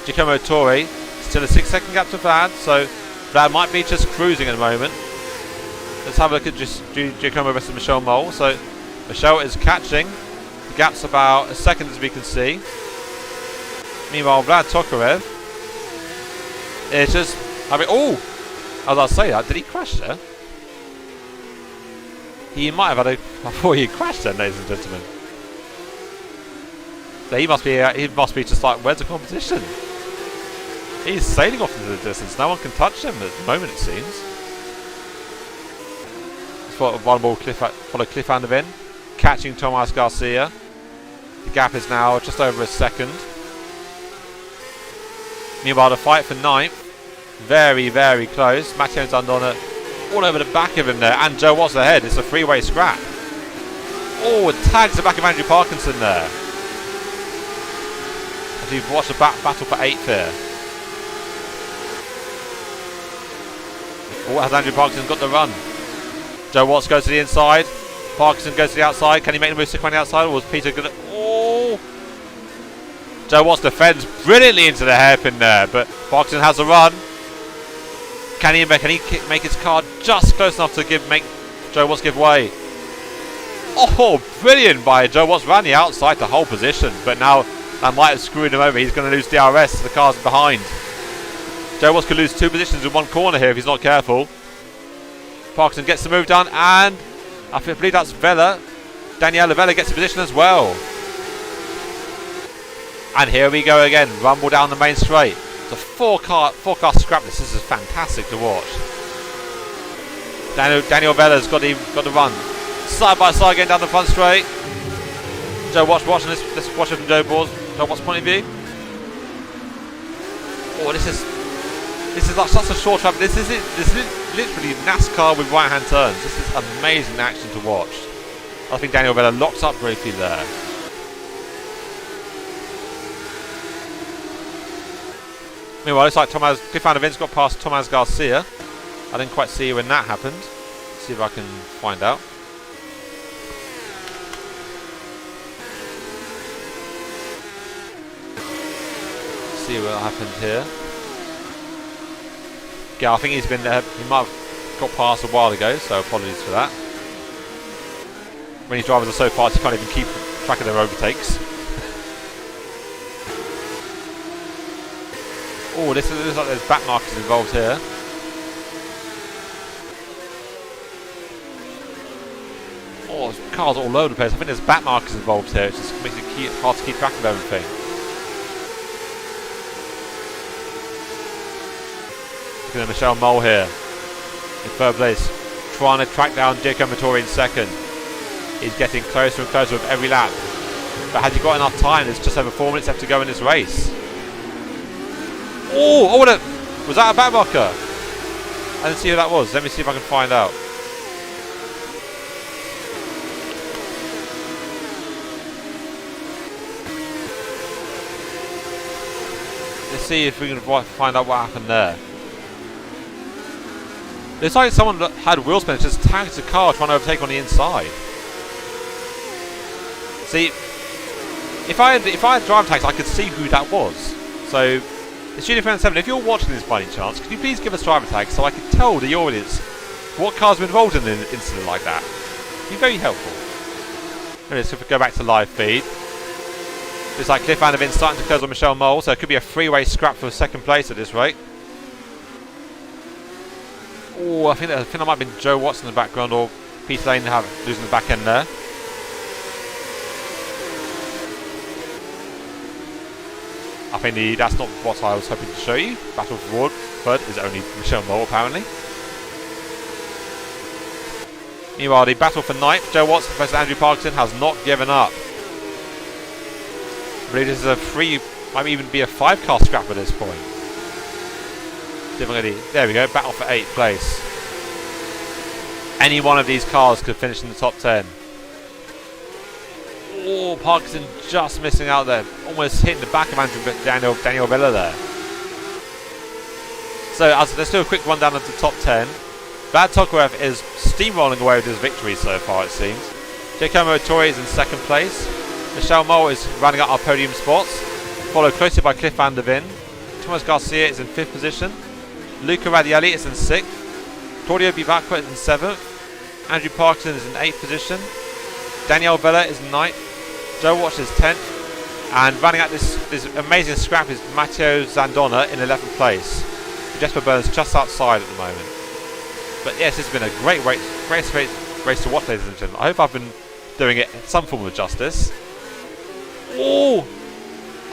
[SPEAKER 1] Giacomo Torre still a 6-second gap to Vlad, so Vlad might be just cruising at the moment. Let's have a look at just Giacomo versus Michelle Mole. So Michelle is catching. The gap's about a second as we can see. Meanwhile, Vlad Tokarev is just having. Oh! As I say that, did he crash there? He might have had a. I thought he crashed there, ladies and gentlemen. So he must be just like, where's the competition? He's sailing off into the distance. No one can touch him at the moment, it seems. Let's follow Cliff Van der Ven, catching Tomas Garcia. The gap is now just over a second. Meanwhile, the fight for 9th, very, very close. Matteo Zandona all over the back of him there, and Joe Watts ahead. It's a three-way scrap. Oh, it tags the back of Andrew Parkinson there. As you've watched the battle for 8th here. Oh, has Andrew Parkinson got the run? Joe Watts goes to the inside. Parkinson goes to the outside. Can he make the move stick on the outside, or was Peter going to... Oh! Joe Watts defends brilliantly into the hairpin there, but Parkinson has a run. Can he make his car just close enough to make Joe Watts give way? Oh, brilliant by Joe Watts. Ran the outside to hold position, but now that might have screwed him over. He's going to lose DRS. The car's behind. Joe Watts could lose 2 positions in one corner here if he's not careful. Parkinson gets the move done, and I believe that's Vella. Daniela Vella gets a position as well. And here we go again. Rumble down the main straight. It's a four-car scrap. This is fantastic to watch. Daniel Vella's got the run. Side by side getting down the front straight. Joe Watts watching this. Let's watch it from Joe Watts' point of view. Oh, this is like such a short track. This is literally NASCAR with right-hand turns. This is amazing action to watch. I think Daniel Vella locks up briefly there. Meanwhile, it's like Cliff Van der Ven's got past Tomas Garcia. I didn't quite see when that happened. Let's see if I can find out. Let's see what happened here. Yeah, I think he's been there. He might have got past a while ago, so apologies for that. When his drivers are so fast, you can't even keep track of their overtakes. Oh, this looks like there's back markers involved here. Oh, there's cars all over the place. I think there's back markers involved here. It just makes it hard to keep track of everything. Look at Michelle Mole here in 3rd place, trying to track down Giacomo Torre in 2nd. He's getting closer and closer with every lap. But has he got enough time? There's just over 4 minutes left to go in this race. Oh, was that a back marker? I didn't see who that was. Let me see if I can find out. Let's see if we can find out what happened there. It's like someone had wheel spin, just tagged the car trying to overtake on the inside. See, if I had drive tags, I could see who that was. So, it's Junior Fan 7. If you're watching this by any chance, could you please give us driver tags so I can tell the audience what cars were involved in an incident like that? It'd be very helpful. Anyway, so if we go back to live feed, it's like Cliff Van der Ven starting to close on Michelle Mole, so it could be a 3-way scrap for 2nd place at this rate. Oh, I think that might have been Joe Watts in the background, or Peter Lane losing the back end there. I think that's not what I was hoping to show you. Battle for Woodford is only Michelle Mole, apparently. Meanwhile, the battle for 9th, Joe Watts versus Andrew Parkinson, has not given up. I believe this is a 3, might even be a 5-car scrap at this point. There we go, battle for 8th place. Any one of these cars could finish in the top 10. Oh, Parkinson just missing out there. Almost hitting the back of Daniel Vella there. So let's do a quick rundown of the top 10. Vlad Tokarev is steamrolling away with his victory so far, it seems. Giacomo Ettore is in second place. Michel Mole is rounding out our podium spots, followed closely by Cliff van der Ven. Thomas Garcia is in 5th position. Luca Radielli is in 6th. Claudio Bivacqua is in 7th. Andrew Parkinson is in 8th position. Daniel Vella is in 9th. Joe Watts is 10th. And running out this amazing scrap is Matteo Zandona in 11th place. Jesper Burns just outside at the moment. But yes, it's been a great race to watch, ladies and gentlemen. I hope I've been doing it in some form of justice. Oh!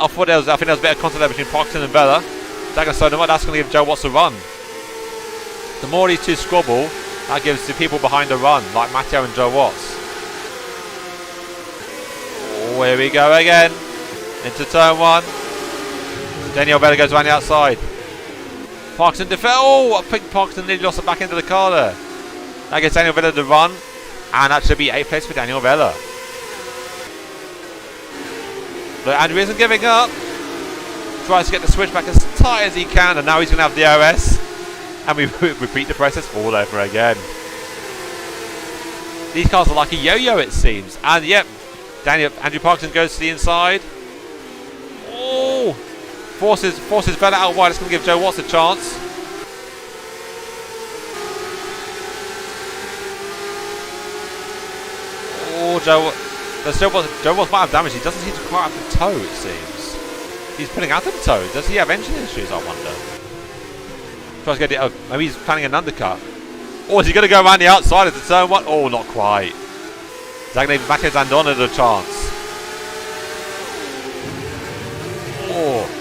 [SPEAKER 1] I think there was a bit of contact there between Parkinson and Vella. That's going to give Joe Watts a run. The more these two squabble, that gives the people behind a run, like Matteo and Joe Watts. Oh, here we go again. Into turn 1. Daniel Vella goes around the outside. Parkinson oh, I think Parkinson nearly lost it back into the car there. That gives Daniel Vella the run, and that should be 8th place for Daniel Vella. But Andrew isn't giving up. Tries to get the switch back as tight as he can, and now he's going to have DRS. And we repeat the process all over again. These cars are like a yo-yo, it seems. And yep, Andrew Parkinson goes to the inside. Oh! Forces Vella out wide. It's going to give Joe Watts a chance. Oh, Joe Watts might have damage. He doesn't seem to quite have the toe, it seems. He's pulling out of the toe. Does he have engine issues, I wonder? Tries to get it. Maybe he's planning an undercut. Or is he going to go around the outside of the turn 1? Oh, not quite. Is that going to give Matteo Zandona a chance? Oh.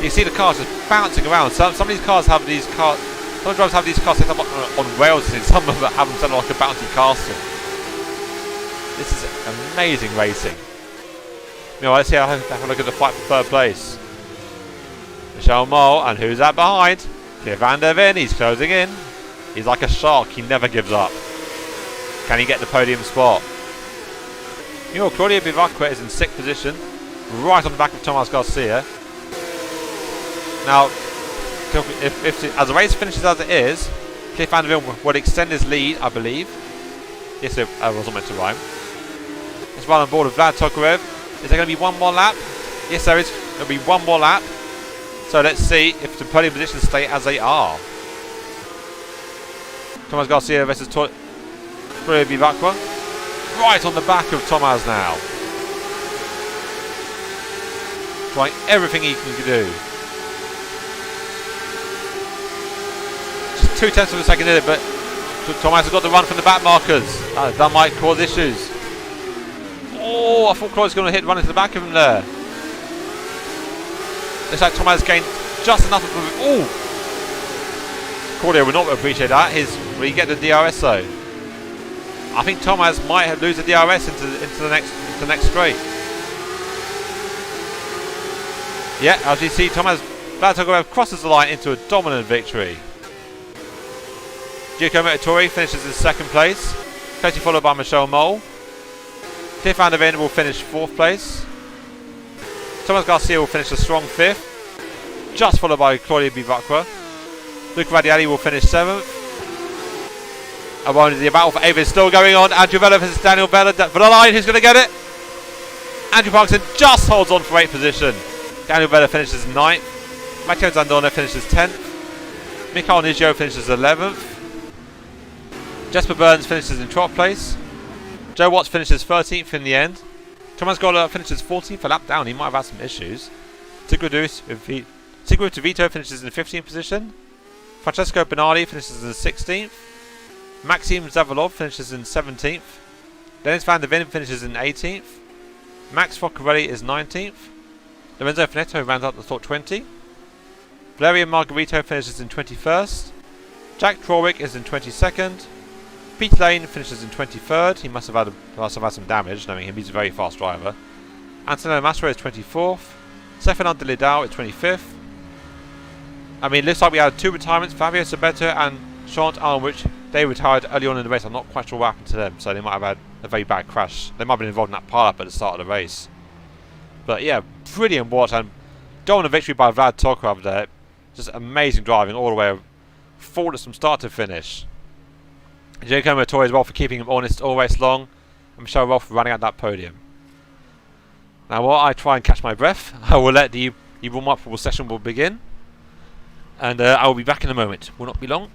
[SPEAKER 1] You see the cars just bouncing around. Some of these cars have these cars. Some drivers have these cars set up on rails, and some of them have them set up like a bouncy castle. This is amazing racing. Let's see. Have a look at the fight for 3rd place. Michel Mole, and who's that behind? Cliff van der Ven. He's closing in. He's like a shark. He never gives up. Can he get the podium spot? Claudio Bivacqua is in 6th position, right on the back of Thomas Garcia. Now, as the race finishes as it is, Cliff van der Ven would extend his lead, I believe. Yes, it wasn't meant to rhyme. Let's run on board with Vlad Tokarev. Is there going to be one more lap? Yes, there is. There will be one more lap. So let's see if the podium positions stay as they are. Thomas Garcia versus Claudio Bivacqua. Right on the back of Thomas now. Trying everything he can do. 2/10 of a second in it, but Thomas has got the run from the back markers. That might cause issues. Oh, I thought Claudio was going to run into the back of him there. Looks like Thomas gained just enough of a... Oh! Claudio would not appreciate that. Will he get the DRS though? I think Thomas might lose the DRS into the next straight. Yeah, as you see, Vlad Tokarev crosses the line into a dominant victory. Giacomo Ettore finishes in 2nd place, closely followed by Michel Mole. Cliff van der Ven will finish 4th place. Thomas Garcia will finish a strong 5th, just followed by Claudio Bivacqua. Luca Radielli will finish 7th. The battle for 8th is still going on. Andrew Vella versus Daniel Vella for the line. Who's going to get it? Andrew Parkinson just holds on for 8th position. Daniel Vella finishes 9th. Matteo Zandona finishes 10th. Michael Nigio finishes 11th. Jesper Burns finishes in 12th place. Joe Watts finishes 13th in the end. Thomas Goller finishes 14th, a lap down. He might have had some issues. Sigurd Vito finishes in 15th position. Francesco Bernardi finishes in 16th. Maxim Zavalov finishes in 17th. Dennis van der Ven finishes in 18th. Max Foccarelli is 19th. Lorenzo Finetto rounds out the top 20. Valerian Margarito finishes in 21st. Jack Trawick is in 22nd. Pete Lane finishes in 23rd. He must have had some damage, knowing him. He's a very fast driver. Antonio Mastro is 24th. Stefan Delidao is 25th. I mean, it looks like we had 2 retirements. Fabio Sabeto and Shant Alnwich. They retired early on in the race. I'm not quite sure what happened to them, so they might have had a very bad crash. They might have been involved in that pile-up at the start of the race. But yeah, brilliant watch, and dominant victory by Vlad Tokov there. Just amazing driving all the way, flawless from start to finish. Giacomo Torre as well for keeping him honest all race long, and Michelle Rolfe running out that podium. Now while I try and catch my breath, I will let the warm-up session will begin, and I will be back in a moment. Will not be long.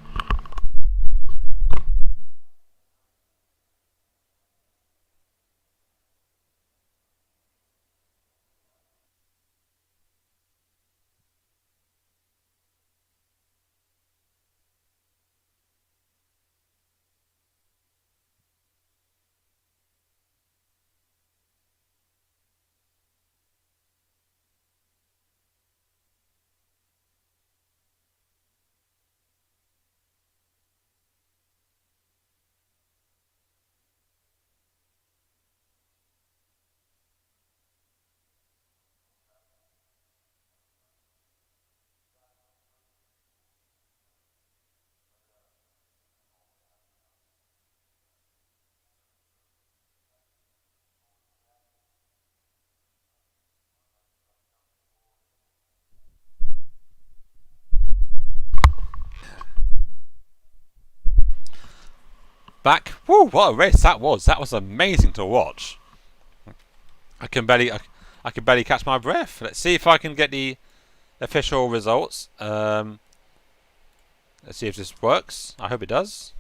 [SPEAKER 1] Back. Woo! What a race that was! That was amazing to watch. I can barely catch my breath. Let's see if I can get the official results. Let's see if this works. I hope it does.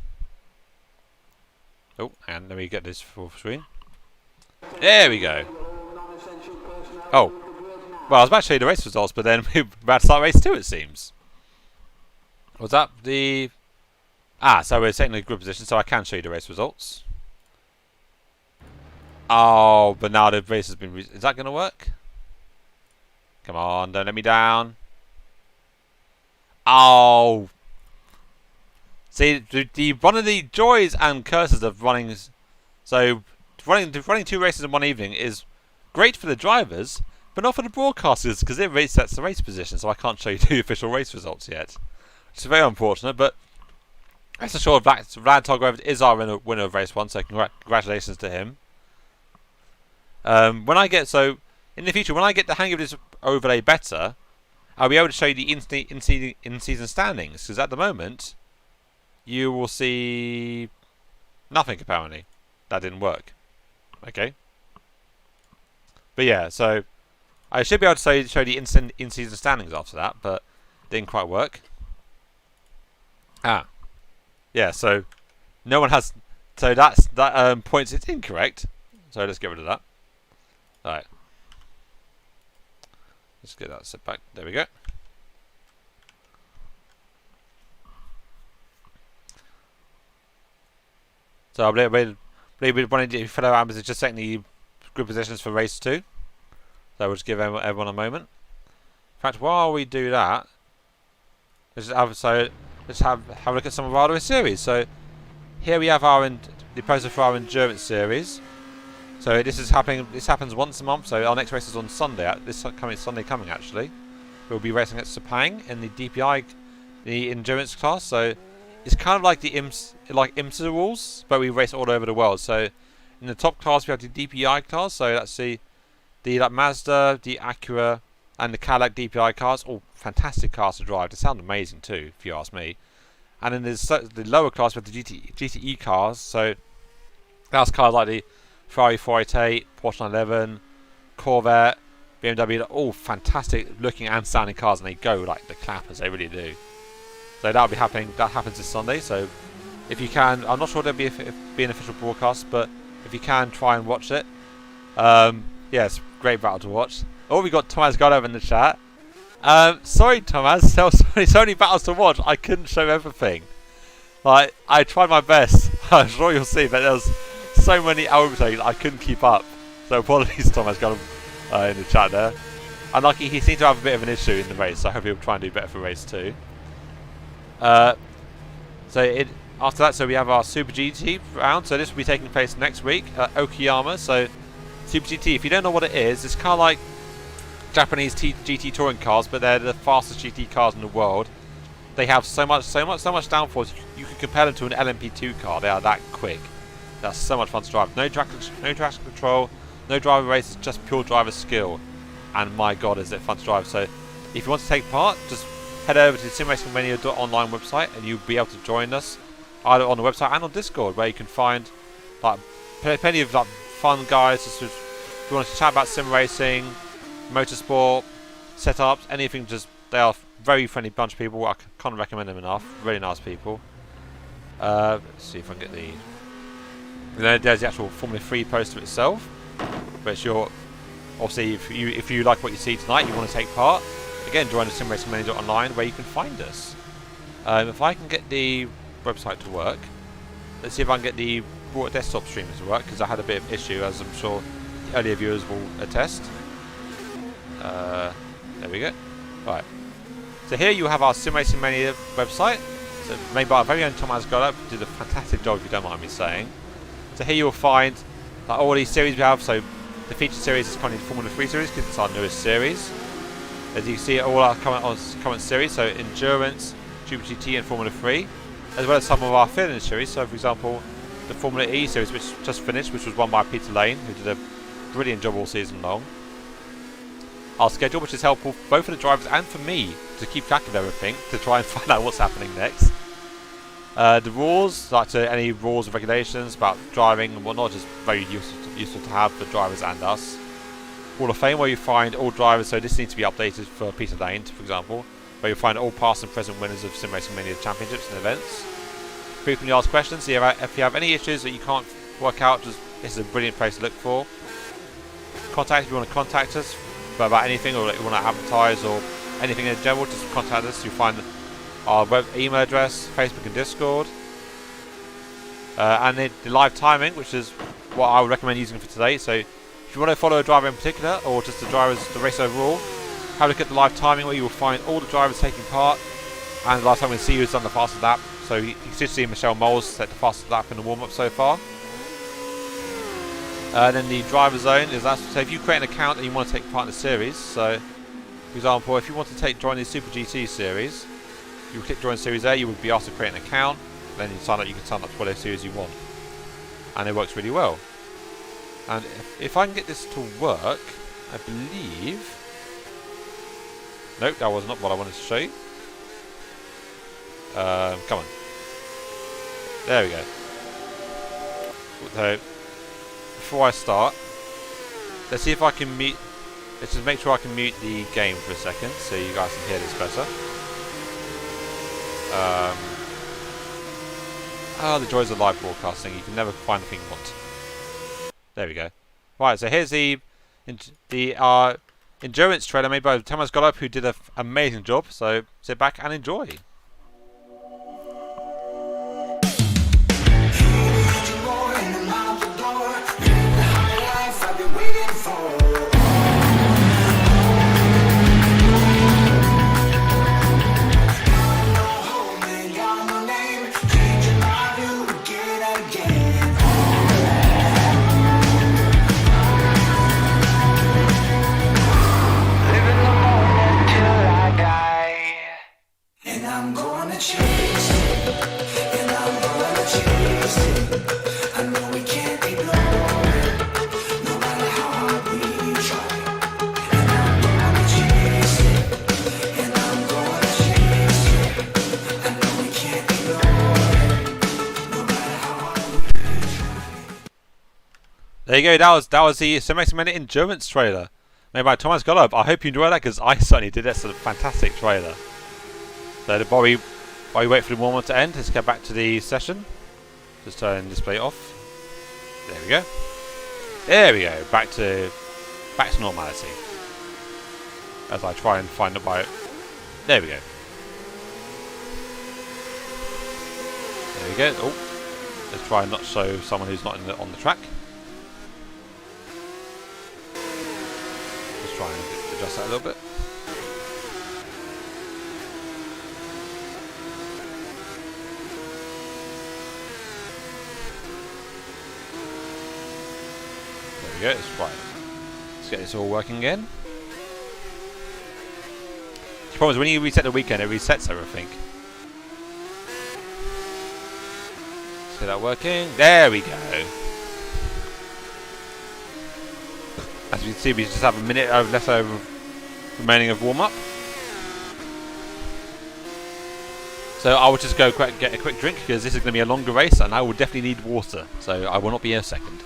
[SPEAKER 1] Oh, and let me get this full screen. There we go. Oh, well, I was about to show you the race results, but then we're about to start race 2, it seems. Was that the... Ah, so we're taking the group position, so I can show you the race results. Oh, but now the race has been... Is that going to work? Come on, don't let me down. Oh. See, one of the joys and curses of running... So, running 2 races in one evening is great for the drivers, but not for the broadcasters, because it resets the race position, so I can't show you the official race results yet. Which is very unfortunate, but... Rest assured, Vlad Tokov is our winner of race 1, so congratulations to him. In the future, when I get the hang of this overlay better, I'll be able to show you the in-season standings, because at the moment, you will see nothing, apparently. That didn't work. Okay. But yeah, so I should be able to show the in-season standings after that, but it didn't quite work. Ah. Yeah, so no one has... So that points it's incorrect. So let's get rid of that. Alright. Let's get that set back. There we go. So I believe one of the fellow ambers is just setting the group positions for race 2. So we'll just give everyone a moment. In fact, while we do that, let's have a look at some of our other series. So here we have the poster for our endurance series. So this happens once a month. So our next race is on Sunday. This coming Sunday actually. We'll be racing at Sepang in the DPI, the endurance class. So it's kind of like the IMSA rules, but we race all over the world. So in the top class we have the DPI class. So that's the Mazda, the Acura, and the Cadillac DPI cars. All fantastic cars to drive. They sound amazing too, if you ask me. And then there's the lower class with the GTE cars. So that's cars like the Ferrari 488, Porsche 911, Corvette, BMW. They're all fantastic looking and sounding cars, and they go like the clappers. They really do. So that'll be happening. That happens this Sunday. So if you can, I'm not sure there'll be an official broadcast, but if you can, try and watch it. Yeah, it's a great battle to watch. Oh, we got Thomas Godov in the chat. Sorry, Thomas. There were so many battles to watch. I couldn't show everything. Like, I tried my best. I'm sure you'll see, but there was so many overtakes I couldn't keep up. So apologies, Thomas Godov, in the chat there. Unlucky, he seemed to have a bit of an issue in the race, so I hope he'll try and do better for race 2. After that, so we have our Super GT round. So this will be taking place next week at Okayama. So Super GT, if you don't know what it is, it's kind of like Japanese GT touring cars, but they're the fastest GT cars in the world. They have so much downforce. You can compare them to an LMP2 car. They are that quick. That's so much fun to drive. No traction control, no driver race, it's just pure driver skill. And my god, is it fun to drive. So if you want to take part, just head over to the simracingmania.online website and you'll be able to join us either on the website and on Discord, where you can find like plenty of like fun guys. Just if you want to chat about sim racing, motorsport, setups, anything, just they are very friendly bunch of people. I can't recommend them enough. Really nice people. Let's see if I can get the. There's the actual Formula 3 poster itself, which you're obviously if you like what you see tonight, you want to take part. Again, join the simracingmania.online where you can find us. If I can get the website to work, let's see if I can get the broader desktop streaming to work, because I had a bit of issue, as I'm sure the earlier viewers will attest. There we go. Right. So here you have our Sim Racing Mania website. So made by our very own Tom Asgoda, who did a fantastic job, if you don't mind me saying. So here you will find like, all these series we have. So the featured series is currently the Formula 3 series, because it's our newest series. As you can see, all our current series, so Endurance, Super GT and Formula 3, as well as some of our fitness series. So for example, the Formula E series, which just finished, which was won by Peter Lane, who did a brilliant job all season long. Our schedule, which is helpful both for the drivers and for me to keep track of everything, to try and find out what's happening next. The rules, like any rules and regulations about driving and whatnot, just very useful to have for drivers and us. Hall of Fame, where you find all drivers, so this needs to be updated for Peter Lane, for example, where you'll find all past and present winners of Sim Racing Mania championships and events. Frequently asked questions, so if you have any issues that you can't work out, this is a brilliant place to look for. Contact, if you want to contact us about anything, or you want to advertise or anything in general, just contact us. You'll find our web email address, Facebook and Discord. And the live timing, which is what I would recommend using for today. So if you want to follow a driver in particular, or just the race overall, have a look at the live timing, where you will find all the drivers taking part. And the last time we see who's done the fastest lap. So you can see Michelle Moles set the fastest lap in the warm-up so far. Then the driver zone is that. So if you create an account and you want to take part in the series, so for example, if you want to join the Super GT series, you click join series A, you would be asked to create an account. Then you can sign up to whatever series you want, and it works really well. And if I can get this to work, I believe. Nope, that was not what I wanted to show you. Come on. There we go. So before I start, let's see if I can mute. Let's just make sure I can mute the game for a second, so you guys can hear this better. The joys of live broadcasting. You can never find the thing you want. There we go. Right, so here's the endurance trailer made by Thomas Goddard, who did an amazing job. So sit back and enjoy. There you go, that was the Sim Racing Mania Endurance trailer made by Thomas Gollub. I hope you enjoyed that, because I certainly did. That's a fantastic trailer. So while we wait for the warm-up to end, let's get back to the session. Just turn display off. There we go. There we go. Back to normality. As I try and find it by. There we go. There we go. Oh, let's try and not show someone who's not on the track. Try and adjust that a little bit. There we go, let's try it. Let's get this all working again. The problem is when you reset the weekend, it resets everything. get that working. There we go. As you can see, we just have a minute left over remaining of warm-up. So I will just go get a quick drink because this is going to be a longer race and I will definitely need water. So I will not be in a second.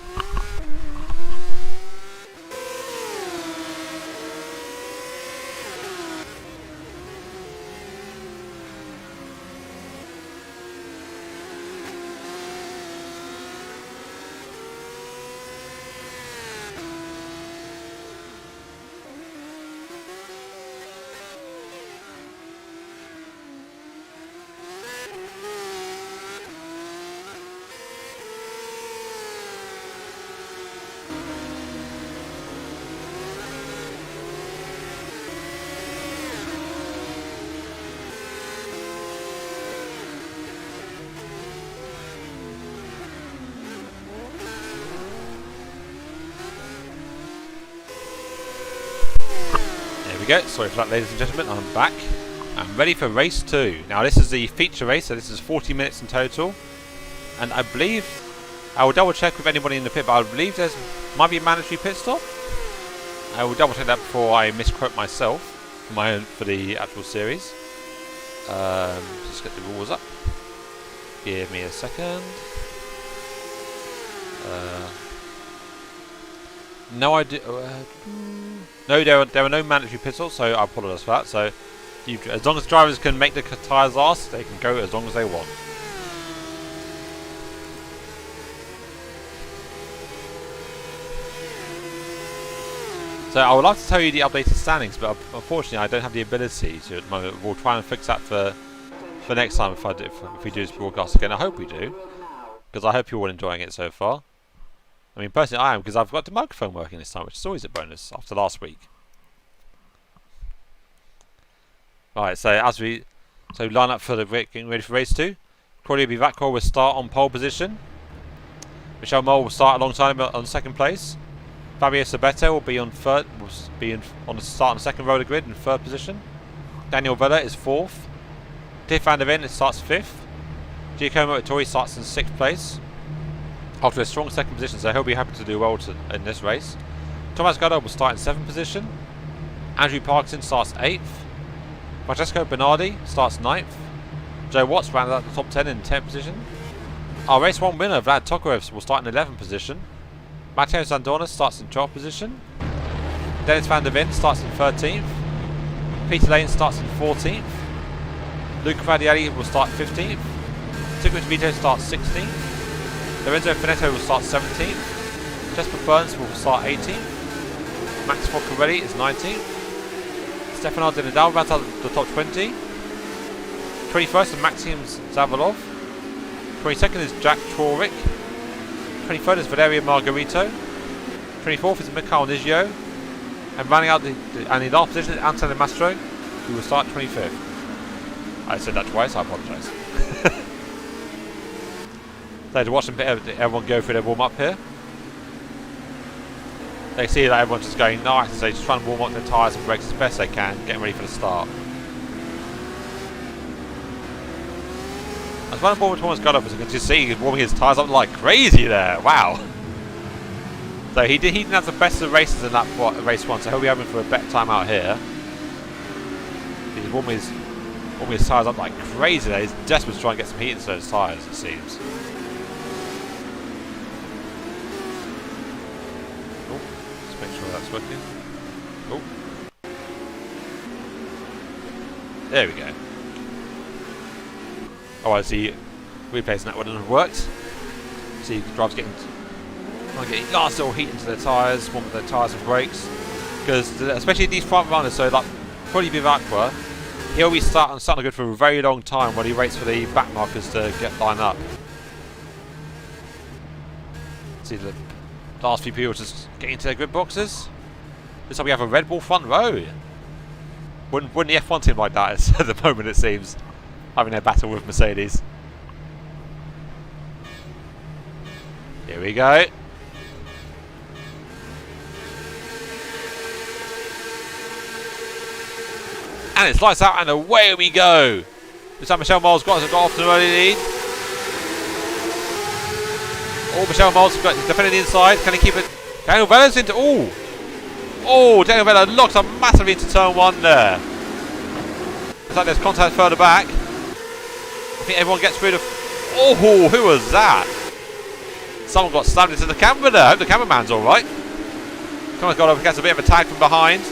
[SPEAKER 1] Go. Sorry for that, ladies and gentlemen. I'm back. I'm ready for race 2. Now this is the feature race, so this is 40 minutes in total. And I believe, I will double check with anybody in the pit, but I believe there's might be a mandatory pit stop. I will double check that before I misquote myself for the actual series. Just get the rules up. Give me a second. No idea. No, there are no mandatory pit stops, so I apologise for that. So, as long as drivers can make the tyres last, they can go as long as they want. So, I would like to tell you the updated standings, but unfortunately, I don't have the ability to at the moment. We'll try and fix that for next time if we do this broadcast again. I hope we do, because I hope you're all enjoying it so far. I mean, personally, I am, because I've got the microphone working this time, which is always a bonus after last week. Right, so line up for getting ready for race 2. Claudia Bivacqua will start on pole position. Michelle Mole will start alongside him on second place. Fabio Sabetto will be on the start on the second row of the grid in third position. Daniel Vella is fourth. Tiff van der Ven starts fifth. Giacomo Ittori starts in sixth place, after a strong second position, so he'll be happy to do well in this race. Thomas Goddard will start in 7th position. Andrew Parkinson starts 8th. Francesco Bernardi starts 9th. Joe Watts rounded out the top 10 in 10th position. Our race 1 winner, Vlad Tokarev, will start in 11th position. Matteo Zandonis starts in 12th position. Dennis van der Ven starts in 13th. Peter Lane starts in 14th. Luca Radiali will start 15th. Sigmund Vito starts 16th. Lorenzo Finetto will start 17th. Jesper Burns will start 18th. Max Foccarelli is 19th. Stefano De Nadal rounds out the top 20. 21st is Maxim Zavalov. 22nd is Jack Trorik. 23rd is Valerio Margarito. 24th is Mikhail Nizio. And rounding out the last position is Antonio Mastro, who will start 25th. I said that twice, I apologise. So to watch everyone go through their warm up here. They see that everyone's just going nice, so they're just trying to warm up their tyres and brakes as best they can, getting ready for the start. As one of Thomas Goddard, as you can just see, he's warming his tyres up like crazy there. Wow. So he didn't have the best of races in that race 1, so he'll be having for a better time out here. He's warming his tyres up like crazy there. He's desperate to try and get some heat into those tyres, it seems. Make sure that's working. Oh. There we go. Oh, I see replays that one hasn't worked. See the driver's getting last little heat into their tyres, warm up their tyres and brakes. Because especially these front runners, so like Claudia Bivacqua, he'll be starting good for a very long time while he waits for the back markers to get lined up. See the last few people just getting into their grid boxes. Looks like we have a Red Bull front row. Wouldn't the F1 team like that at the moment, it seems, having their battle with Mercedes. Here we go. And it's lights out and away we go. This time Michelle Mole's got off to an early lead. Oh, Michelle Moles is defending the inside. Can he keep it? Daniel Vella's into. Oh! Oh, Daniel Vella locks up massively into turn 1 there. Looks like there's contact further back. I think everyone gets rid of. Oh, who was that? Someone got slammed into the camera there. I hope the cameraman's alright. Someone's got up against a bit of a tag from behind.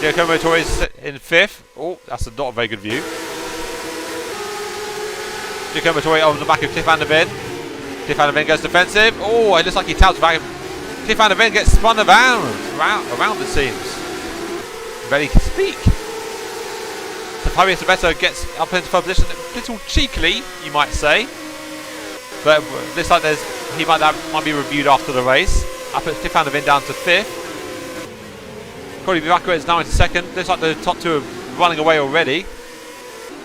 [SPEAKER 1] Giacomo Torres in 5th. Oh, that's not a very good view. Giacomo Torres over the back of Cliff van der Ven. Cliff van der Ven goes defensive. Oh, it looks like he touts back. Cliff van der Ven gets spun around it seems. Ready to speak. So Fabio Sabeto gets up into third position, a little cheekily, you might say. But it looks like he might be reviewed after the race. I put Cliff van der Ven down to 5th. Cody Vivacqua is now into 2nd. Looks like the top 2 are running away already.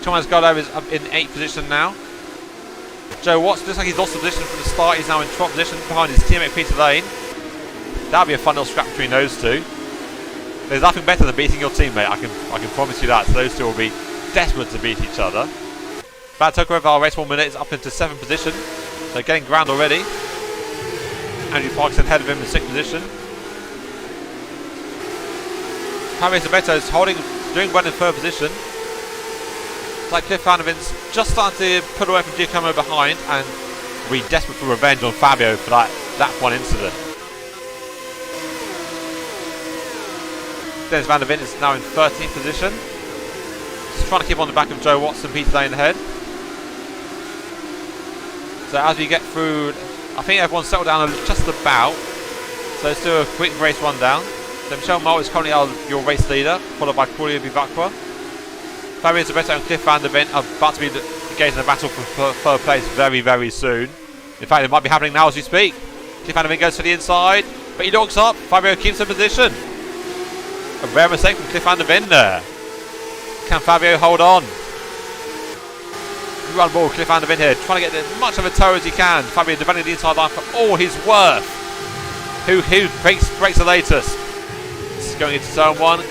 [SPEAKER 1] Thomas Gardner is up in 8th position now. Joe Watts looks like he's lost the position from the start. He's now in 12th position behind his teammate Peter Lane. That'll be a fun little scrap between those two. There's nothing better than beating your teammate, I can promise you that. So those two will be desperate to beat each other. Vlad Tokarev, our race 1 minute, is up into 7th position. So getting ground already. Andrew Parkinson ahead of him in 6th position. Javier Sabeto is doing well in 3rd position. It's like Cliff van der Ven's just starting to put away from Giacomo behind and be desperate for revenge on Fabio for that one incident. Dennis van der Ven is now in 13th position. Just trying to keep on the back of Joe Watson, Peter Lane ahead. So as we get through, I think everyone's settled down just about. So let's do a quick race rundown. So Michelle Mole is currently your race leader, followed by Claudio Vivacqua. Fabio Sabeto and Cliff van der Ven are about to be engaged in a battle for third place very, very soon. In fact, it might be happening now as we speak. Cliff van der Ven goes to the inside, but he locks up. Fabio keeps the position. A rare mistake from Cliff van der Ven there. Can Fabio hold on? Run ball, Cliff van der Ven here, trying to get as much of a tow as he can. Fabio defending the inside line for all he's worth. Who breaks the latest? This is going into turn 1.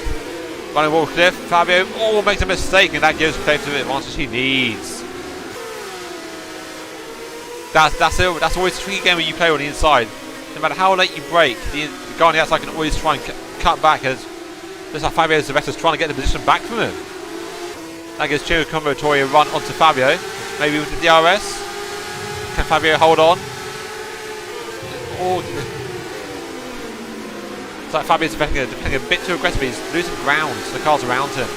[SPEAKER 1] Running ball, Cliff. Fabio makes a mistake, and that gives Cliff the advantage he needs. That's it. That's always a tricky game when you play on the inside. No matter how late you break, the guy on the outside can always try and cut back. As looks like Fabio Sabeto trying to get the position back from him. That gives Giacomo Torres a run onto Fabio. Maybe with the DRS. Can Fabio hold on? It's like Fabio's defending a bit too aggressively. He's losing ground to the cars around him.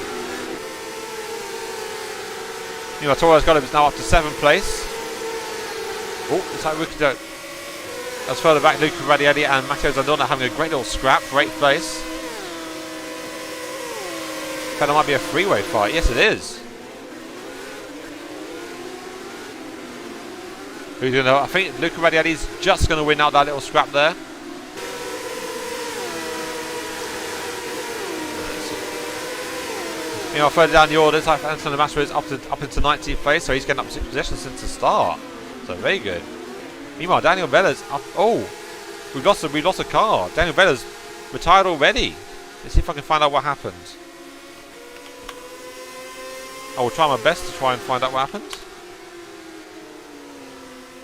[SPEAKER 1] Torres got him, is now up to 7th place. Oh, it's like Ricciardo. That's further back, Luca Radielli and Matteo Zandona having a great little scrap for 8th place. That might be a freeway fight. Yes, it is. Who's going to? I think Luca Radielli's just going to win out that little scrap there. Further down the orders, Antonio Massa is up into 19th place, so he's getting up 6 positions since the start. So very good. Meanwhile, Daniel Vella's up. Oh, we lost a car. Daniel Vella's retired already. Let's see if I can find out what happened. I will try my best to try and find out what happened.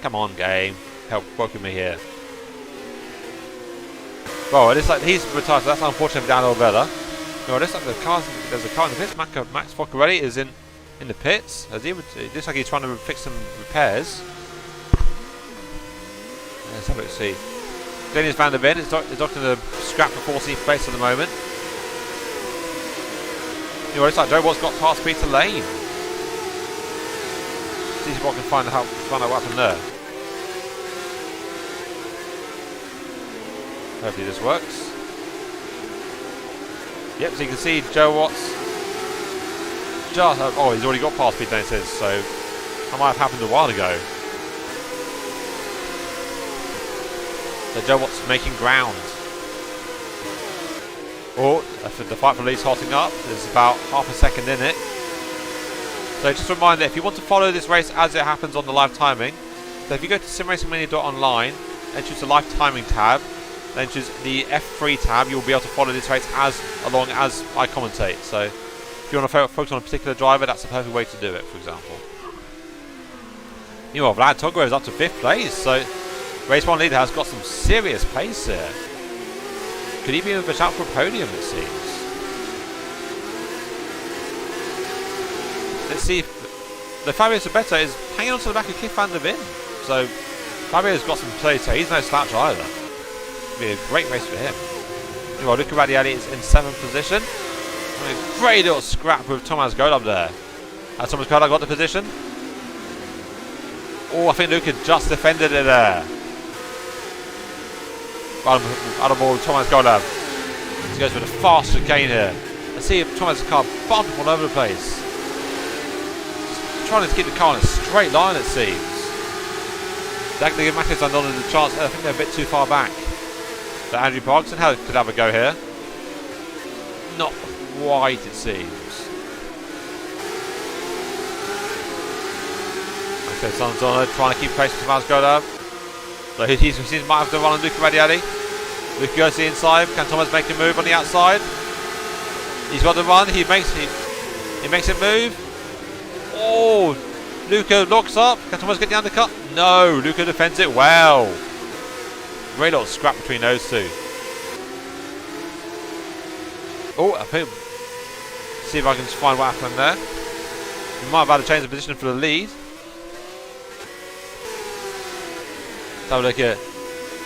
[SPEAKER 1] Come on, game. Help work with me here. Well, it looks like he's retired, so that's unfortunate for Daniel Vella. No, it looks like there's a car in the pits. Max Foccarelli is in the pits. It looks like he's trying to fix some repairs. Let's have a see. Dennis van der Ven is doctoring the scrap for 14th place at the moment. It looks like Joe Watts got past Peter Lane. See if I can find out what happened there. Hopefully this works. Yep, so you can see Joe Watts he's already got past Peter Lane, it says, so that might have happened a while ago. So Joe Watts making ground. Oh, the fight for the lead's hotting up. There's about half a second in it. So just a reminder, if you want to follow this race as it happens on the live timing, so if you go to simracingmania.online and choose the live timing tab, then choose the F3 tab, you'll be able to follow this race as along as I commentate. So if you want to focus on a particular driver, that's the perfect way to do it, for example. Meanwhile, Vlad Togrev is up to 5th place, so Race 1 leader has got some serious pace here. Could he be with a shout for a podium, it seems? Let's see if the Fabio Sabetta is hanging on to the back of Cliff van der Ven. So Fabio's got some play, so he's no slouch either. It'll be a great race for him. Meanwhile, Luca Radiali is in 7th position. A great little scrap with Thomas Golub there. Has Thomas Golub got the position? Oh, I think Luca just defended it there. Out of ball, Thomas Golub. He goes for the fast chicane here. Let's see if Thomas' car bumps all over the place. Just trying to keep the car in a straight line, it seems. Exactly, Matheus and Donald a chance. I think they're a bit too far back. So Andrew Pogson could have a go here. Not quite, it seems. Okay, Sanzona trying to keep pace with Thomas Golub. So he might have to run on Luca Radiali. Luca goes to the inside. Can Thomas make a move on the outside? He's got the run. He makes it move. Oh, Luca locks up. Can Thomas get the undercut? No, Luca defends it well. Great little scrap between those two. Oh, I think. See if I can find what happened there. We might have had to change the position for the lead. Let's have a look here.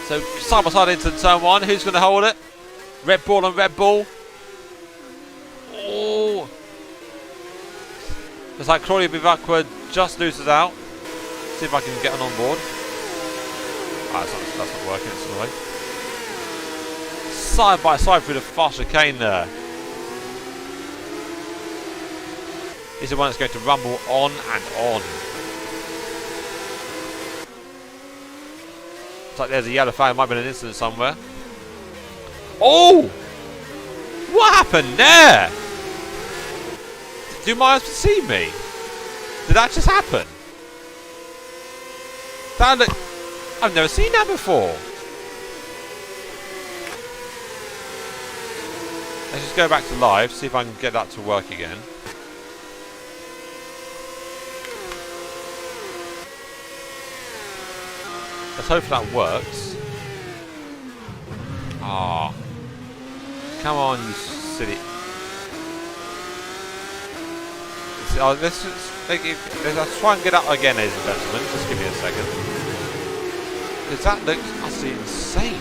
[SPEAKER 1] So side by side into turn 1. Who's going to hold it? Red Bull on Red Bull. Oh. It's like Claudio Bivacqua just loses out. See if I can get on board. Ah, that's not working, it's annoying. Side by side through the fast chicane there. This is one that's going to rumble on and on. Looks like there's a yellow flag, might have been an incident somewhere. Oh! What happened there? Do my eyes see me? Did that just happen? That look, I've never seen that before. Let's just go back to live, see if I can get that to work again. Let's hope that works. Ah, come on, you silly. Let's try and get up again, ladies and gentlemen. Just give me a second. Because that looks absolutely insane.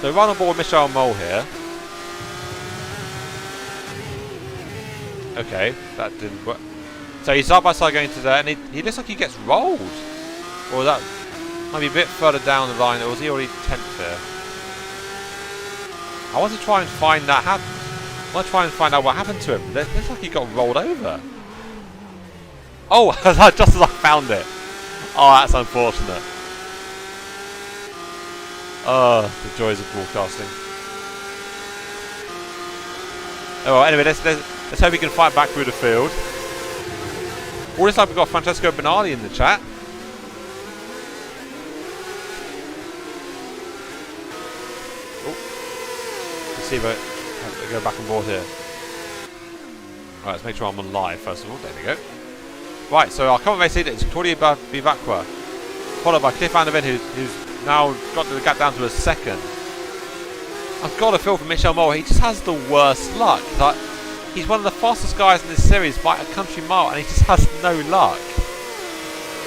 [SPEAKER 1] So run on board Michel Mole here. Okay, that didn't work. So he's side by side going to there, and he looks like he gets rolled. Or that might be a bit further down the line, or was he already 10th there? I want to try and find that happen. I want to try and find out what happened to him. It looks like he got rolled over. Oh, just as I found it. Oh, that's unfortunate. Oh, the joys of broadcasting. Oh, well, anyway, let's hope he can fight back through the field. All this time we've got Francesco Bernardi in the chat. Let's see if I go back on board here. Alright, let's make sure I'm on live first of all. There we go. Right, so our current race leader is Claudio Bivacqua, followed by Cliff van der Ven, who's now got the gap down to a second. I've got a feel for Michel Mole. He just has the worst luck. Like, he's one of the fastest guys in this series by a country mile, and he just has no luck.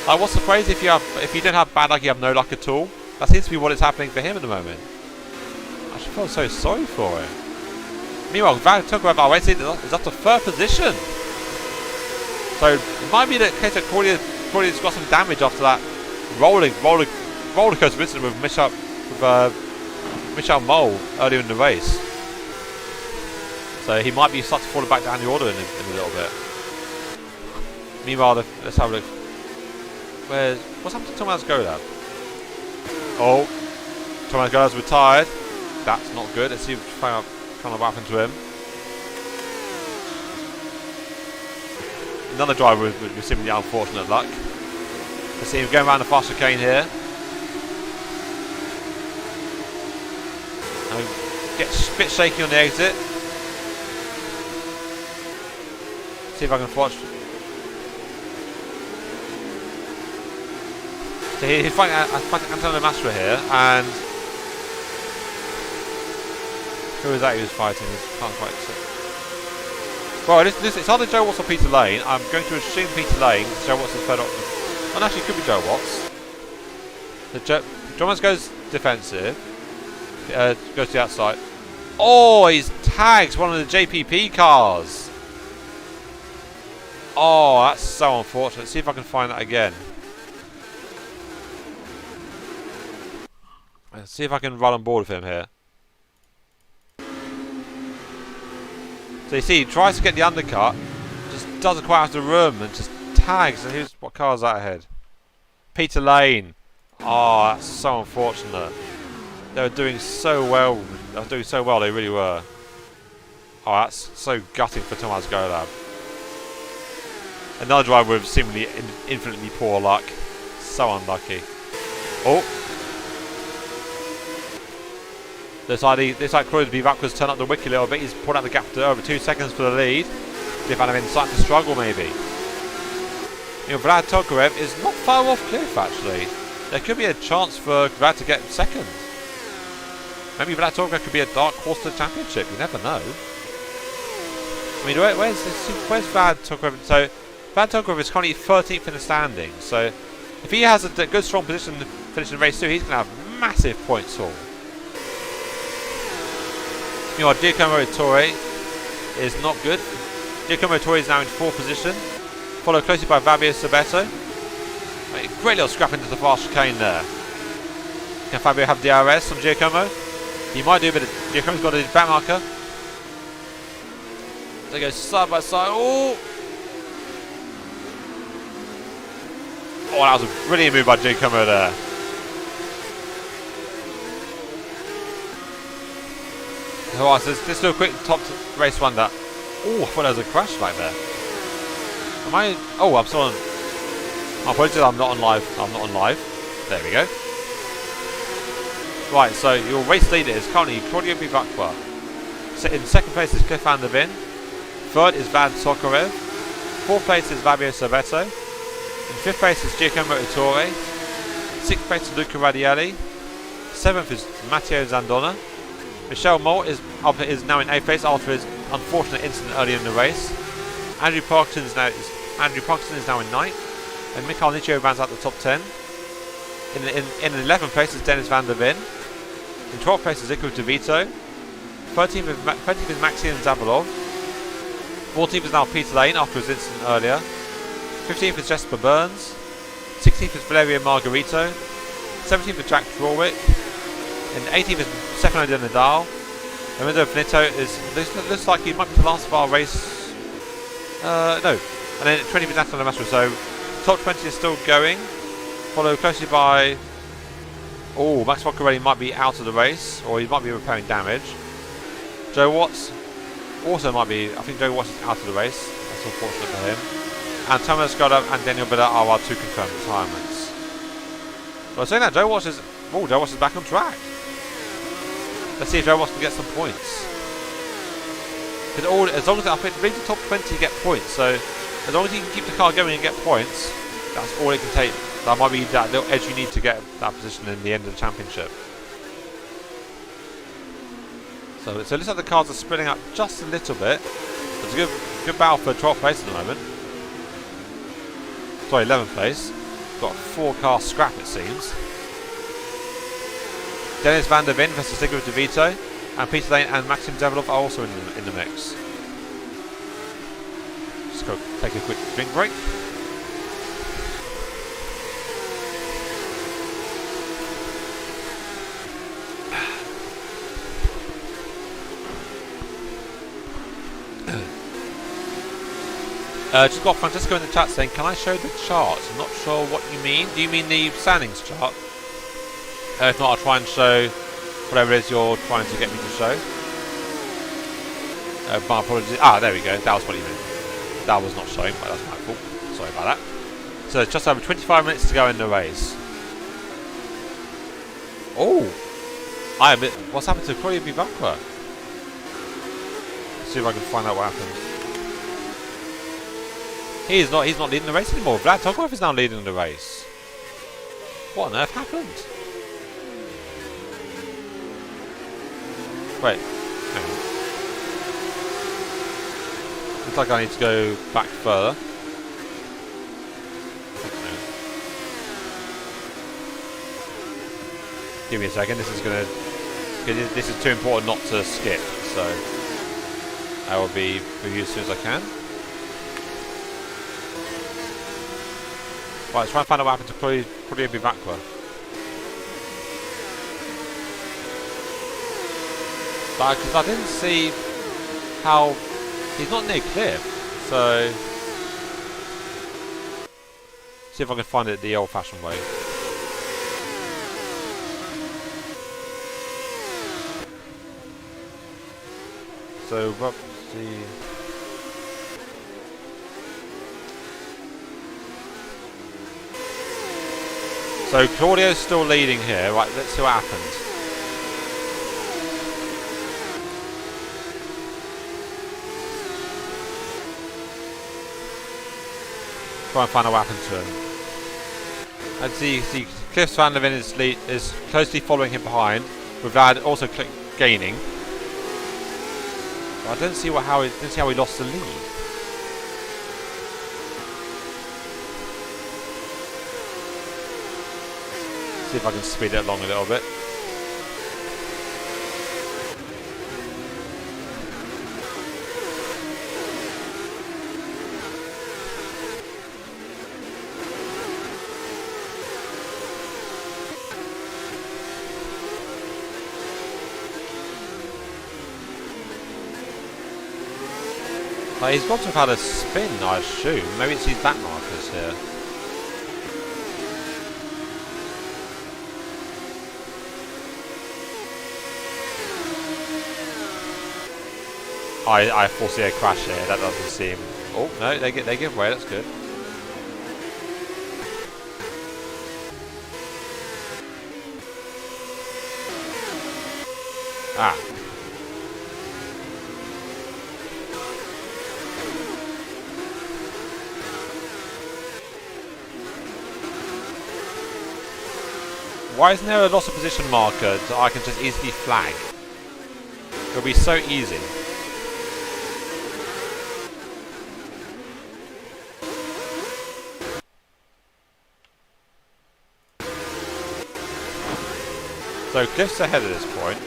[SPEAKER 1] Like, what's the phrase? If you don't have bad luck, you have no luck at all. That seems to be what is happening for him at the moment. I just feel so sorry for him. Meanwhile, Vlad Togrev, our race leader, is up to 3rd position. So it might be the case that Claudia's got some damage after that roller coaster incident with Michel Mole earlier in the race. So he might be starting to fall back down the order in a little bit. Meanwhile, let's have a look. What's happened to Thomas Golub? Oh, Thomas Golub's retired. That's not good. Let's see kind of what happened to him. Another driver with receiving unfortunate luck. Let's see him going around the fast chicane here. And gets a bit shaky on the exit. See if I can watch. So he's fighting Antonio Mastra here, and who was that he was fighting? Can't quite see. Well, it's either Joe Watts or Peter Lane. I'm going to assume Peter Lane, because Joe Watts is fed up. And actually, it could be Joe Watts. John Watts goes defensive. Goes to the outside. Oh, he's tagged one of the JPP cars. Oh, that's so unfortunate. Let's see if I can find that again. Let's see if I can run on board with him here. So you see, he tries to get the undercut, just doesn't quite have the room and just tags. And who's what car is that ahead? Peter Lane. Oh, that's so unfortunate. They were doing so well. They were doing so well. They really were. Oh, that's so gutting for Tomasz Golab. Another driver with seemingly infinitely poor luck. So unlucky. Oh. Looks like Kreuzby backwards turn up the wicket a little bit. He's put out the gap to over 2 seconds for the lead. Cliff Van starting to struggle maybe. You know, Vlad Tokarev is not far off Cliff actually. There could be a chance for Vlad to get second. Maybe Vlad Tokarev could be a dark horse to the championship. You never know. I mean, where's Vlad Tokarev? So Vlad Tokarev is currently 13th in the standings. So if he has a good strong position finishing race 2, he's going to have massive points haul. You know, Giacomo Ettore is not good. Giacomo Ettore is now in 4th position, followed closely by Fabio Sabetto. Great little scrap into the fast chicane there. Can Fabio have DRS from Giacomo? He might do, but Giacomo's got a back marker. They go side by side. Oh! Oh, that was a brilliant move by Giacomo there. Alright, so let's do a quick top race one that. Oh, I thought there was a crash back there. Am I? Oh, I'm still on. I apologize, I'm not on live. I'm not on live. There we go. Right, so your race leader is currently Claudio Bivacqua. In 2nd place is Cliff Van der Ven. 3rd is Vlad Tokarev. 4th place is Fabio Sabetto. In 5th place is Giacomo Ettore. 6th place is Luca Radielli. 7th is Matteo Zandona. Michel Molt is now in 8th place after his unfortunate incident earlier in the race. Andrew Parkinson is now in 9th, and Mikhail Nicho rounds out the top 10. In 11th place is Dennis Van der Ven. In 12th place is Iker DeVito. 13th is Maxim Zavalov. 14th is now Peter Lane after his incident earlier. 15th is Jesper Burns. 16th is Valerio Margarito. 17th is Jack Drawwick. And 18th is Stefano Di Nadal. Raimundo Finito looks like he might be the last of our race. No. And then 20th is Antonio Mastra. So top 20 is still going. Followed closely by. Oh, Max Boccarelli might be out of the race, or he might be repairing damage. Joe Watts also might be. I think Joe Watts is out of the race. That's unfortunate for him. And Thomas Golab and Daniel Biller are our 2 confirmed retirements. Well, saying that, Joe Watts is back on track. Let's see if Joe Watts can get some points. As long as I think the top 20 get points, so as long as you can keep the car going and get points, that's all it can take. That might be that little edge you need to get that position in the end of the championship. So it looks like the cars are spreading out just a little bit. It's a good battle for 12th place at the moment. Sorry, 11th place. Got a 4-car scrap it seems. Dennis Van der Ven versus Iker DeVito, and Peter Lane and Maxim Zavalov are also in the mix. Just go take a quick drink break. Just got Francesco in the chat saying, can I show the chart? I'm not sure what you mean. Do you mean the standings chart? If not, I'll try and show whatever it is you're trying to get me to show. My apologies. There we go. That was what you meant. That was not showing, but that's my fault. Sorry about that. So it's just over 25 minutes to go in the race. Oh! What's happened to Claudio Bivacqua? Let's see if I can find out what happened. He's not leading the race anymore. Vlad Tokov is now leading the race. What on earth happened? Wait. Hang on. Looks like I need to go back further. Give me a second. This is too important not to skip. So I will be with you as soon as I can. Right, let's try and find out what happened to Claudio Vivacqua. Because I didn't see how he's not near Cliff, so see if I can find it the old-fashioned way. So what's the? So Claudio's still leading here. Right, let's see what happens. Try and find out what happened to him. And see Cliff van der Ven is closely following him behind, with Vlad also gaining. But I don't see how he lost the lead. See if I can speed it along a little bit. He's got to have had a spin, I assume. Maybe it's his back markers here. I foresee a crash here. That doesn't seem. Oh no, they give way. That's good. Ah. Why isn't there a loss of position marker that I can just easily flag? It'll be so easy. So Cliff's ahead at this point.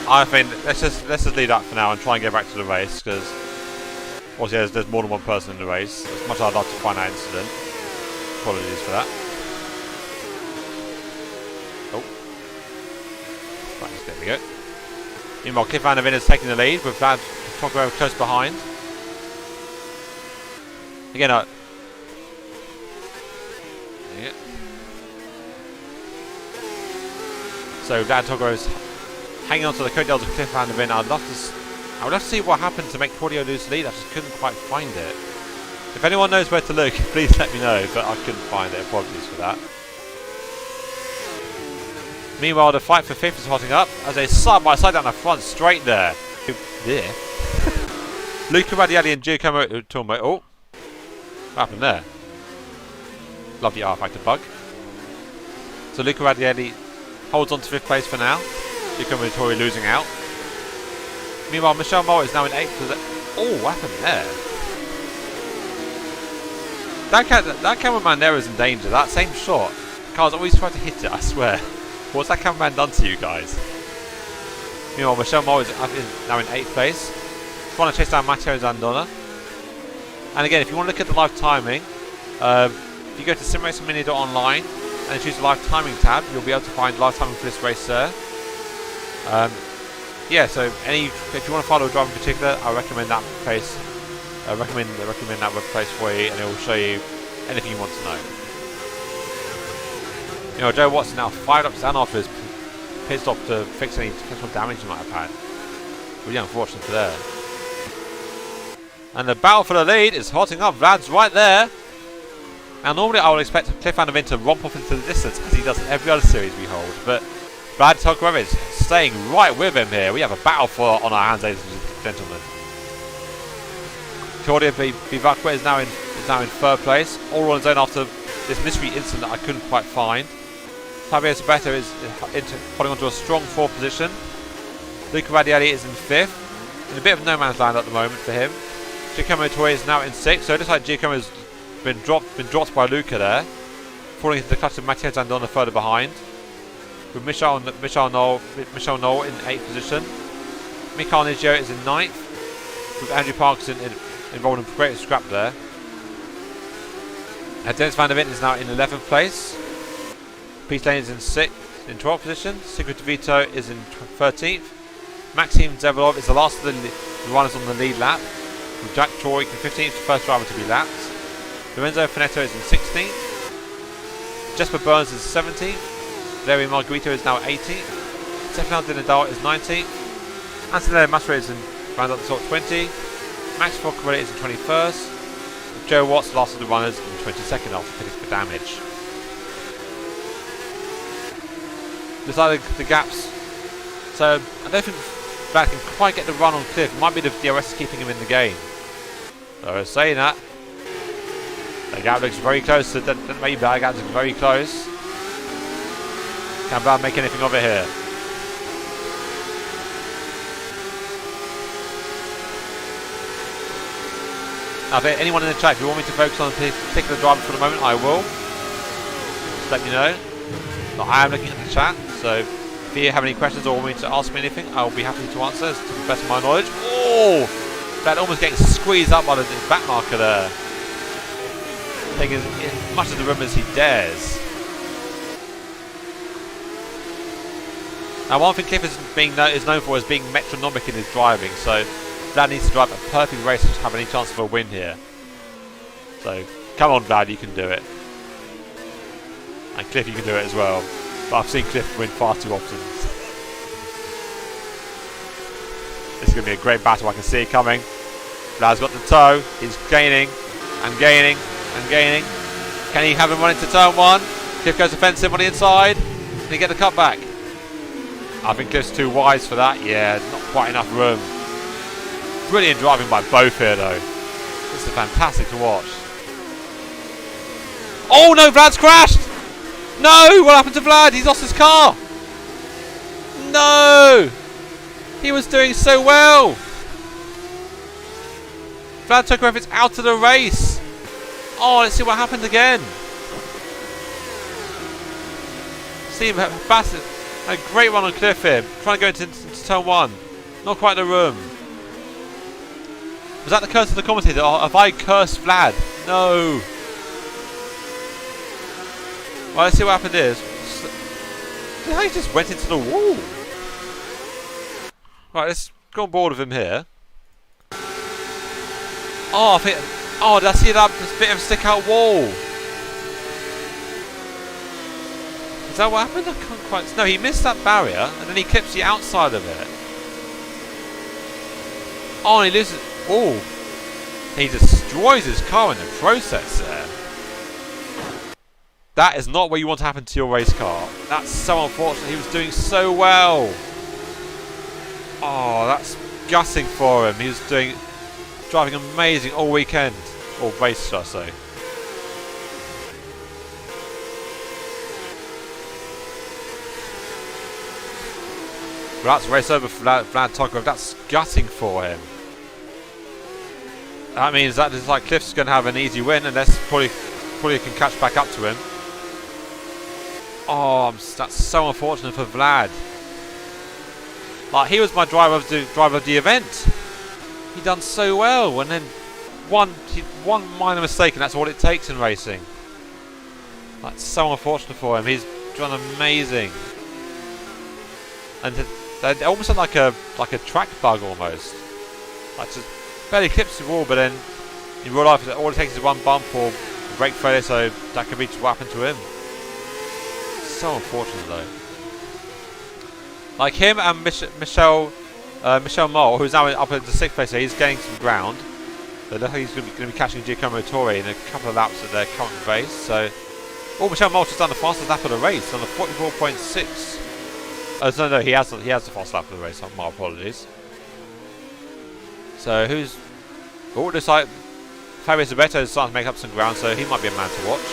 [SPEAKER 1] I think let's just leave that for now and try and get back to the race, because obviously there's more than one person in the race. As much as I'd love to find that incident. Apologies for that. Oh. Right, there we go. Meanwhile, Cliff van der Ven is taking the lead with Vlad Tokov close behind. Again, yeah. So Vlad Tokov is hanging on to the coattails of Cliff van der Ven. I would love to see what happened to make Claudio lose the lead. I just couldn't quite find it. If anyone knows where to look, please let me know, but I couldn't find it. Apologies for that. Meanwhile, the fight for fifth is hotting up as they side by side down the front straight there. There. Luca Radielli and Giacomo Tormo. Oh, what happened there? Lovely R-Factor bug. So Luca Radielli holds on to fifth place for now. Giacomo Tormo losing out. Meanwhile, Michel Moore is now in eighth. Oh, what happened there? That cameraman there is in danger. That same shot, Carl's always tried to hit it, I swear. What's that cameraman done to you guys? Meanwhile, Michel Moore is now in 8th place. Trying to chase down Matteo Zandona. And again, if you want to look at the live timing, if you go to simracingmini.online and choose the live timing tab, you'll be able to find live timing for this race there. Yeah, so if you want to follow a driver in particular, I recommend that place. I recommend that web place for you, and it will show you anything you want to know. You know, Joe Watson now fired up to stand after his pit stop to fix any potential damage he might have had. Really unfortunate for there. And the battle for the lead is hotting up. Vlad's right there. And normally I would expect Cliff Van der Veen to romp off into the distance as he does in every other series we hold. But Vlad Tokmarev is staying right with him here. We have a battle on our hands, ladies and gentlemen. Claudia Bivacqua is now in third place, all on his own after this mystery incident that I couldn't quite find. Fabio Sabetta is holding onto a strong fourth position. Luca Radiali is in fifth, in a bit of no man's land at the moment for him. Giacomo Toy is now in sixth, so it looks like Giacomo has been dropped by Luca there, falling into the clutch of Matteo Zandona further behind. With Michel Knoll in 8th position. Mikhail Nigio is in 9th, with Andrew Parkinson involved in great scrap there. Dennis Van der Veen is now in 11th place. Pete Lane is in 12th position. Sigrid DeVito is in 13th. Maxim Zevolov is the last of the runners on the lead lap, with Jack Troy 15th, first driver to be lapped. Lorenzo Finetto is in 16th. Jesper Burns is 17th. Larry Margarito is now 18th. Stefano Di Nadal is 19th. Antonello Masra is in round up the top 20. Max Forcarelli is in 21st. Joe Watts, last of the runners, in 22nd after pitting for damage. Looks like the gaps. So I don't think Vlad can quite get the run on Cliff. It might be the DRS keeping him in the game. So saying that, the gap looks very close. So that maybe the gap looks very close. Can Vlad make anything of it here? Now, if anyone in the chat, if you want me to focus on a particular driver for the moment, I will. Just let me know. But I am looking at the chat, so if you have any questions or want me to ask me anything, I will be happy to answer to the best of my knowledge. Oh! That almost getting squeezed up by the back marker there. Taking as much of the room as he dares. Now, one thing Cliff is known for is being metronomic in his driving, so Vlad needs to drive a perfect race to have any chance of a win here. So, come on Vlad, you can do it. And Cliff, you can do it as well. But I've seen Cliff win far too often. This is going to be a great battle, I can see it coming. Vlad's got the toe, he's gaining, and gaining, and gaining. Can he have him run into turn one? Cliff goes offensive on the inside. Can he get the cutback? I think Cliff's too wise for that. Yeah, not quite enough room. Brilliant driving by both here though. This is fantastic to watch. Oh no, Vlad's crashed! No! What happened to Vlad? He's lost his car! No! He was doing so well! Vlad Tokmarev out of the race! Oh, let's see what happened again. See him, Bassett, a great run on Cliff here. Trying to go into turn one. Not quite the room. Was that the curse of the commentator? Or have I cursed Vlad? No! Well, let's see what happened is. He just went into the wall. Right, let's go on board with him here. Oh, did I see that bit of a stick out wall? Is that what happened? I can't quite. No, he missed that barrier and then he clips the outside of it. Oh, and he loses. Oh, he destroys his car in the process there. That is not what you want to happen to your race car. That's so unfortunate. He was doing so well. Oh, that's gutting for him. He was driving amazing all weekend. Or race, should I say. Well, that's a race over for Vlad Tokmarev. That's gutting for him. That means that it's like Cliff's going to have an easy win unless Pulli can catch back up to him. Oh, that's so unfortunate for Vlad. Like, he was my driver of the event. He done so well, and then one minor mistake, and that's all it takes in racing. That's so unfortunate for him. He's done amazing, and they almost like a track bug almost. Like just barely clips the wall, but then in real life, all it takes is one bump or brake failure, so that could be what happened to him. So unfortunate though. Like him and Michel Mole, who's now up into 6th place here, he's gaining some ground. It looks like he's going to be catching Giacomo Torre in a couple of laps at their current pace. So, Michel Malta's done the fastest lap of the race on the 44.6. Oh no, he has the fast lap of the race. My apologies. So who's? Oh, looks like Fabio Zabeto is starting to make up some ground, so he might be a man to watch.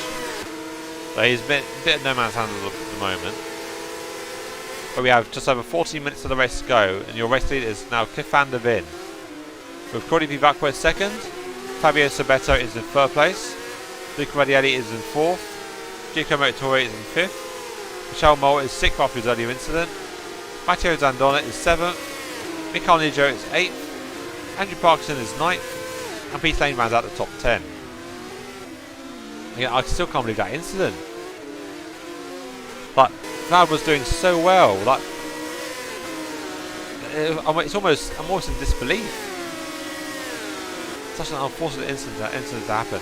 [SPEAKER 1] So he's a bit of no man's hand at the moment. But we have just over 14 minutes of the race to go, and your race leader is now Cliff van der Ven. With Claudio Vivacqua second, Fabio Zabeto is in third place, Luca Radielli is in fourth, Giacomo Torre is in fifth, Michel Mole is sixth after his earlier incident, Matteo Zandona is seventh, Michael Niggio is eighth, Andrew Parkinson is ninth, and Pete Lane rounds out the top 10. Again, I still can't believe that incident. Like, Vlad was doing so well. Like, I'm almost in disbelief. Such an unfortunate incident to happen.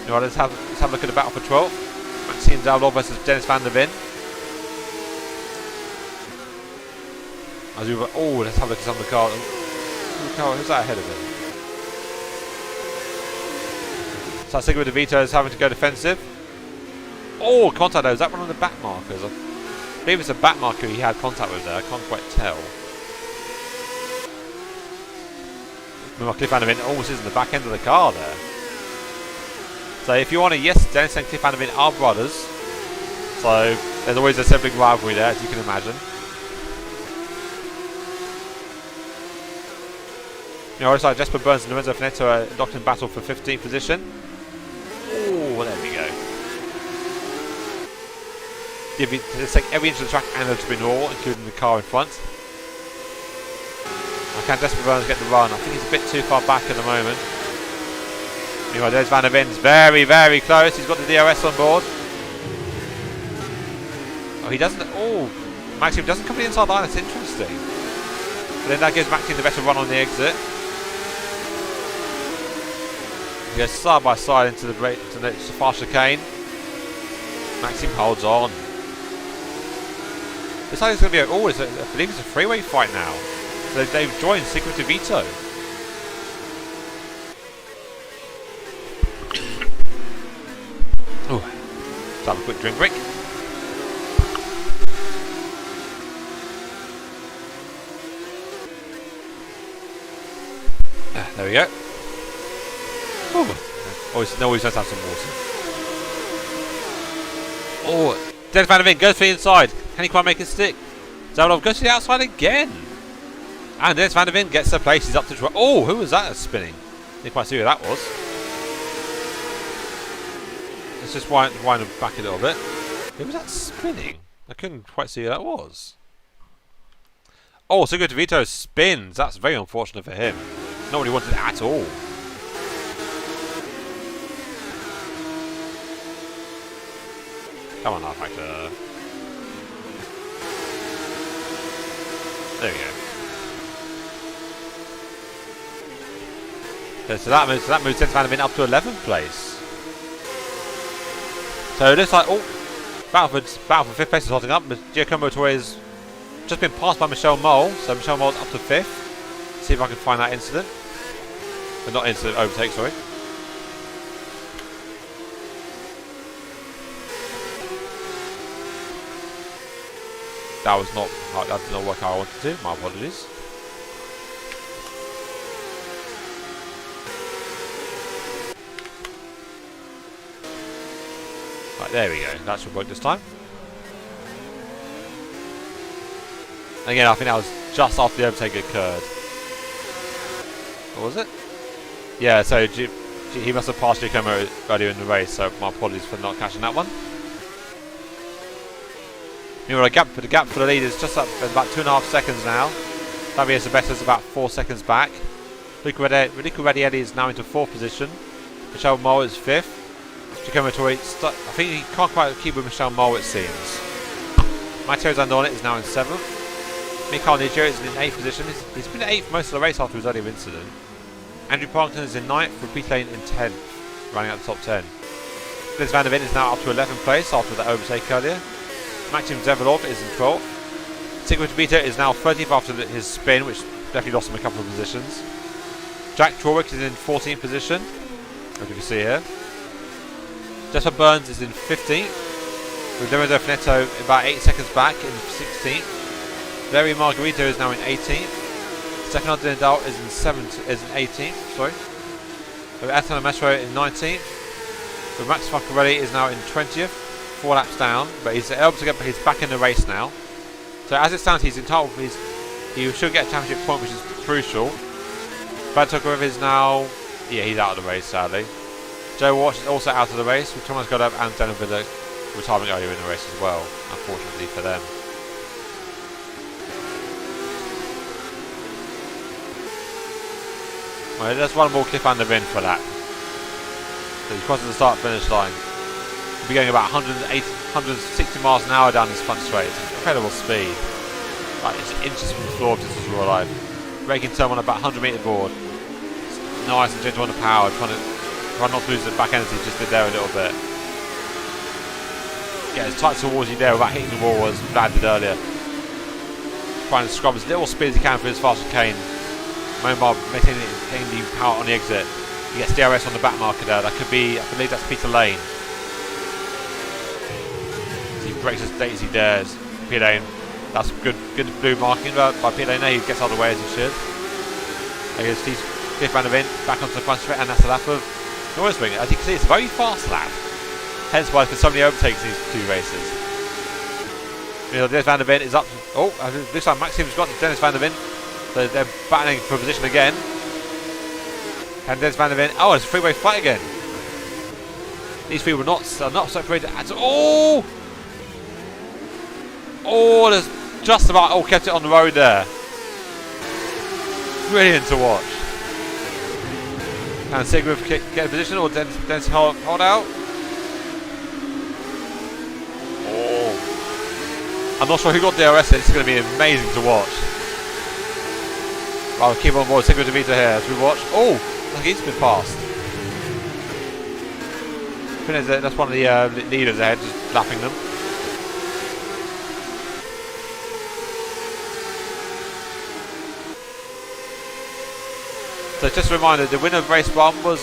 [SPEAKER 1] You know, let's have a look at the battle for 12th. Maxime Dablov versus Dennis van der Ven. Let's have a look at some of the cars. Who's that ahead of him? So Seguridad Vito is having to go defensive. Oh, contact though. Is that one of the back markers? I believe it's a back marker he had contact with there. I can't quite tell. Cliff van der Ven almost is in the back end of the car there. So if you want to, yes, Dennis and Cliff van der Ven are brothers. So there's always a sibling rivalry there, as you can imagine. You know, it's like Jesper Burns and Lorenzo Finetto are locked in battle for 15th position. Oh, there we go. Let's take every inch of the track and the spin wall, including the car in front. Can Jesper Burns get the run? I think he's a bit too far back at the moment. Anyway, there's Van der Ven's very, very close. He's got the DRS on board. Oh, he doesn't. Oh, Maxime doesn't come to the inside line. That's interesting. But then that gives Maxime the better run on the exit. He goes side by side into the far chicane. Maxime holds on. Looks like it's going to be I believe it's a freeway fight now. So they've joined Seguridad Vito. Let's have a quick drink break. There we go. Always nice to have some water. Dennis van der Ven goes for the inside. Can he quite make it stick? Zablov goes to the outside again. And Dennis van der Ven gets the place. He's up to 12. Oh, who was that that's spinning? Didn't quite see who that was. Let's just wind him back a little bit. Who was that spinning? I couldn't quite see who that was. Oh, Seguridad Vito spins. That's very unfortunate for him. Not what he wanted at all. Come on, R-Factor. There we go. So that moves Dennis van der Ven up to 11th place. So it looks like battle for 5th place is holding up. Giacomo Torre has just been passed by Michel Mole, so Michel Mole's up to 5th. See if I can find that incident. But not incident, overtake, sorry. That did not work how I wanted to. My apologies. Right, there we go. That should work this time. Again, I think that was just after the overtake occurred. What was it? Yeah, so he must have passed Giacomo earlier in the race, so my apologies for not catching that one. Meanwhile, the gap for the lead is just up at about 2.5 seconds now. Fabio Zabeto is about 4 seconds back. Luca Radielli is now into 4th position. Michel Mole is 5th. Giacomo Torre, I think he can't quite keep with Michel Mole, it seems. Matteo Zandona is now in 7th. Michael Niggio is in 8th position. He's been 8th most of the race after his earlier incident. Andrew Parkinson is in 9th, with Pete Lane in 10th, running out the top 10. Dennis van der Ven is now up to 11th place after that overtake earlier. Maxim Zablov is in 12th. Seguridad Vito is now 13th after his spin, which definitely lost him a couple of positions. Jack Trawick is in 14th position, as you can see here. Jesper Burns is in 15th, with Lorenzo Finetto about 8 seconds back in 16th. Larry Margarito is now in 18th. Stefano Dindal is in 18th. Sorry. With Antonio Mesro in 19th. With Max Faccarelli is now in 20th, 4 laps down, but he's able to get. He's back in the race now. So as it stands, he's entitled. He should get a championship point, which is crucial. Vlad Tokarev is now, he's out of the race sadly. Joe Walsh is also out of the race, with Thomas Godab and Daniel Villa retiring earlier in the race as well, unfortunately for them. Well, let's run more Cliff van der Ven for that. So he's crossing the start-finish line. He'll be going about 160 miles an hour down this front straight. It's incredible speed. Like, it's inches from the floor if this was real life. Braking turn on about 100 metre board. It's nice and gentle on the power, trying not to lose the back end as he just did there a little bit. Get as tight towards you there without hitting the wall as Vlad did earlier. Trying to scrub as little speed as he can for his fast chicane. Momar maintaining the power on the exit. He gets DRS on the back marker there. That could be, I believe that's Peter Lane. As he breaks his daisy dares. Peter Lane. That's good blue marking by Peter Lane. He gets out of the way as he should. There goes Cliff van der Ven back onto the front straight, and that's a lap of Noriswing. As you can see, it's a very fast lap. Hence why there's so many overtakes in these two races. Dennis van der Ven is up. Oh, this time Maxim's got Dennis van der Ven. So they're battling for position again. And Dennis van der Ven. Oh, it's a freeway fight again. These three are not separated at all. Oh, there's just about kept it on the road there. Brilliant to watch. Can Sigrid get a position or Dennis hold out? Oh. I'm not sure who got DRS. It's going to be amazing to watch. I'll keep on board Sigrid DeVito here as we watch. Oh, look, he's been passed. That's one of the leaders ahead, just lapping them. So just a reminder, the winner of race 1 was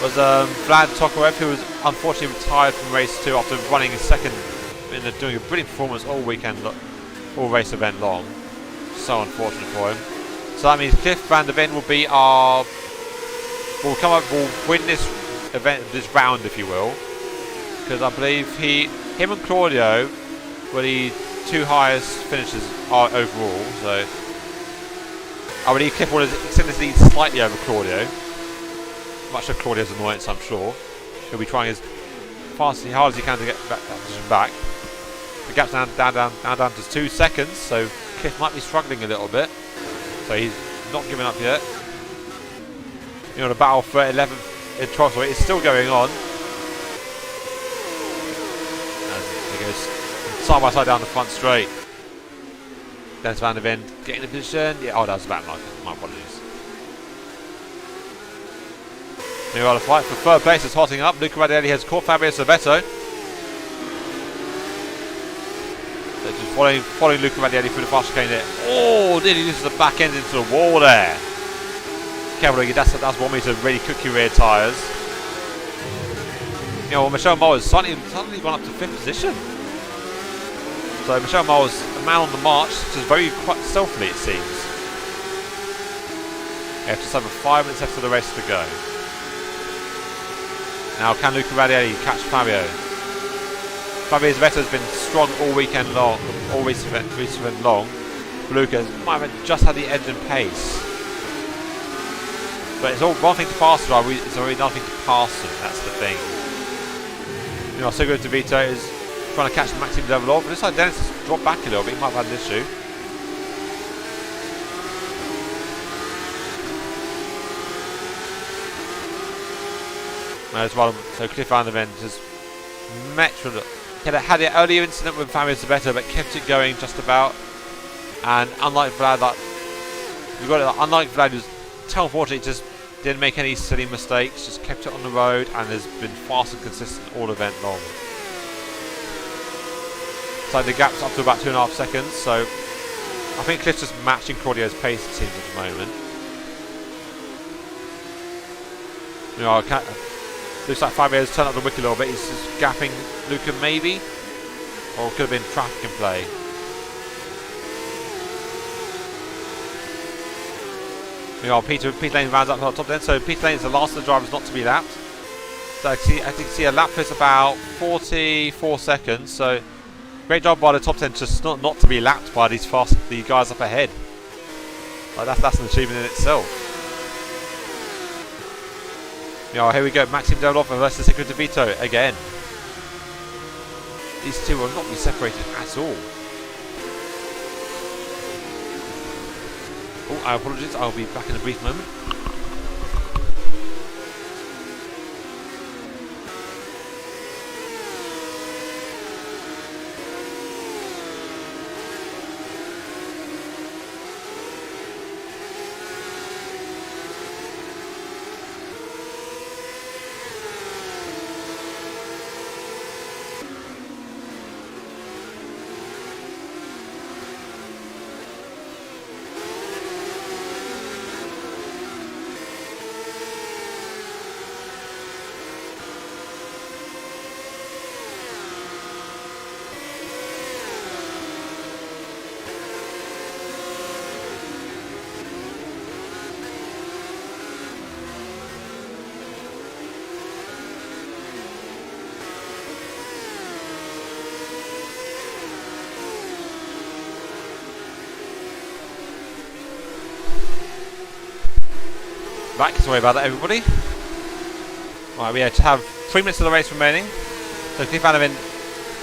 [SPEAKER 1] Vlad Tokarev, who was unfortunately retired from race 2 after running second doing a brilliant performance all weekend, all race event long. So unfortunate for him. So that means Cliff van der Ven will be will win this event, this round, if you will, because I believe him and Claudio were the two highest finishers overall. So I believe Cliff will extend his lead slightly over Claudio, much of Claudio's annoyance, I'm sure. He'll be trying as fast as hard as he can to get that position back. The gap's down to 2 seconds, so Cliff might be struggling a little bit. So he's not giving up yet. The battle for 11th in 12th is still going on. And he goes side by side down the front straight. Dennis van der Ven getting the position. Yeah, oh, that was a back marker. My apologies. Meanwhile, the fight for third place is hotting up. Luca Radielli has caught Fabio Servetto. They're just following Luca Radielli through the fast chicane there. Oh, nearly uses the back end into the wall there. Careful, that's 1 metre really cook your rear tyres. Michelle Moll has suddenly gone up to 5th position. So Michelle Moll is a man on the march, just quite stealthily it seems. Yeah, just over 5 minutes left of the race to go. Now can Luca Radielli catch Fabio? Fabio Servetto has been strong all weekend long, all race event long. Luca might have just had the edge and pace. But it's all one thing to pass through, it's already nothing to pass through, that's the thing. Sigrid DeVito is trying to catch Maxim Develov, but this side Dennis has dropped back a little bit, he might have had an issue. So Cliff van der Ven has met he had an earlier incident with Fabio Servetto, but kept it going just about. And unlike Vlad, unlike Vlad, who's unfortunately just didn't make any silly mistakes, just kept it on the road and has been fast and consistent all event long. So the gap's up to about 2.5 seconds, so I think Cliff's just matching Claudio's pace, it seems, at the moment. You know, looks like Fabio's turned up the wicket a little bit. He's just gapping Luca maybe, or it could have been traffic in play. You know, Peter Lane rounds up on the top then. So Peter Lane is the last of the drivers not to be lapped. So I think see a lap is about 44 seconds. So great job by the top 10 just not to be lapped by the guys up ahead. Like that's an achievement in itself. You know, here we go, Maxim Develov versus Nico De Vito again. These two will not be separated at all. Oh, I apologize, I'll be back in a brief moment. Back, sorry about that everybody. Right, we to have 3 minutes of the race remaining. So Cliff Van der Ven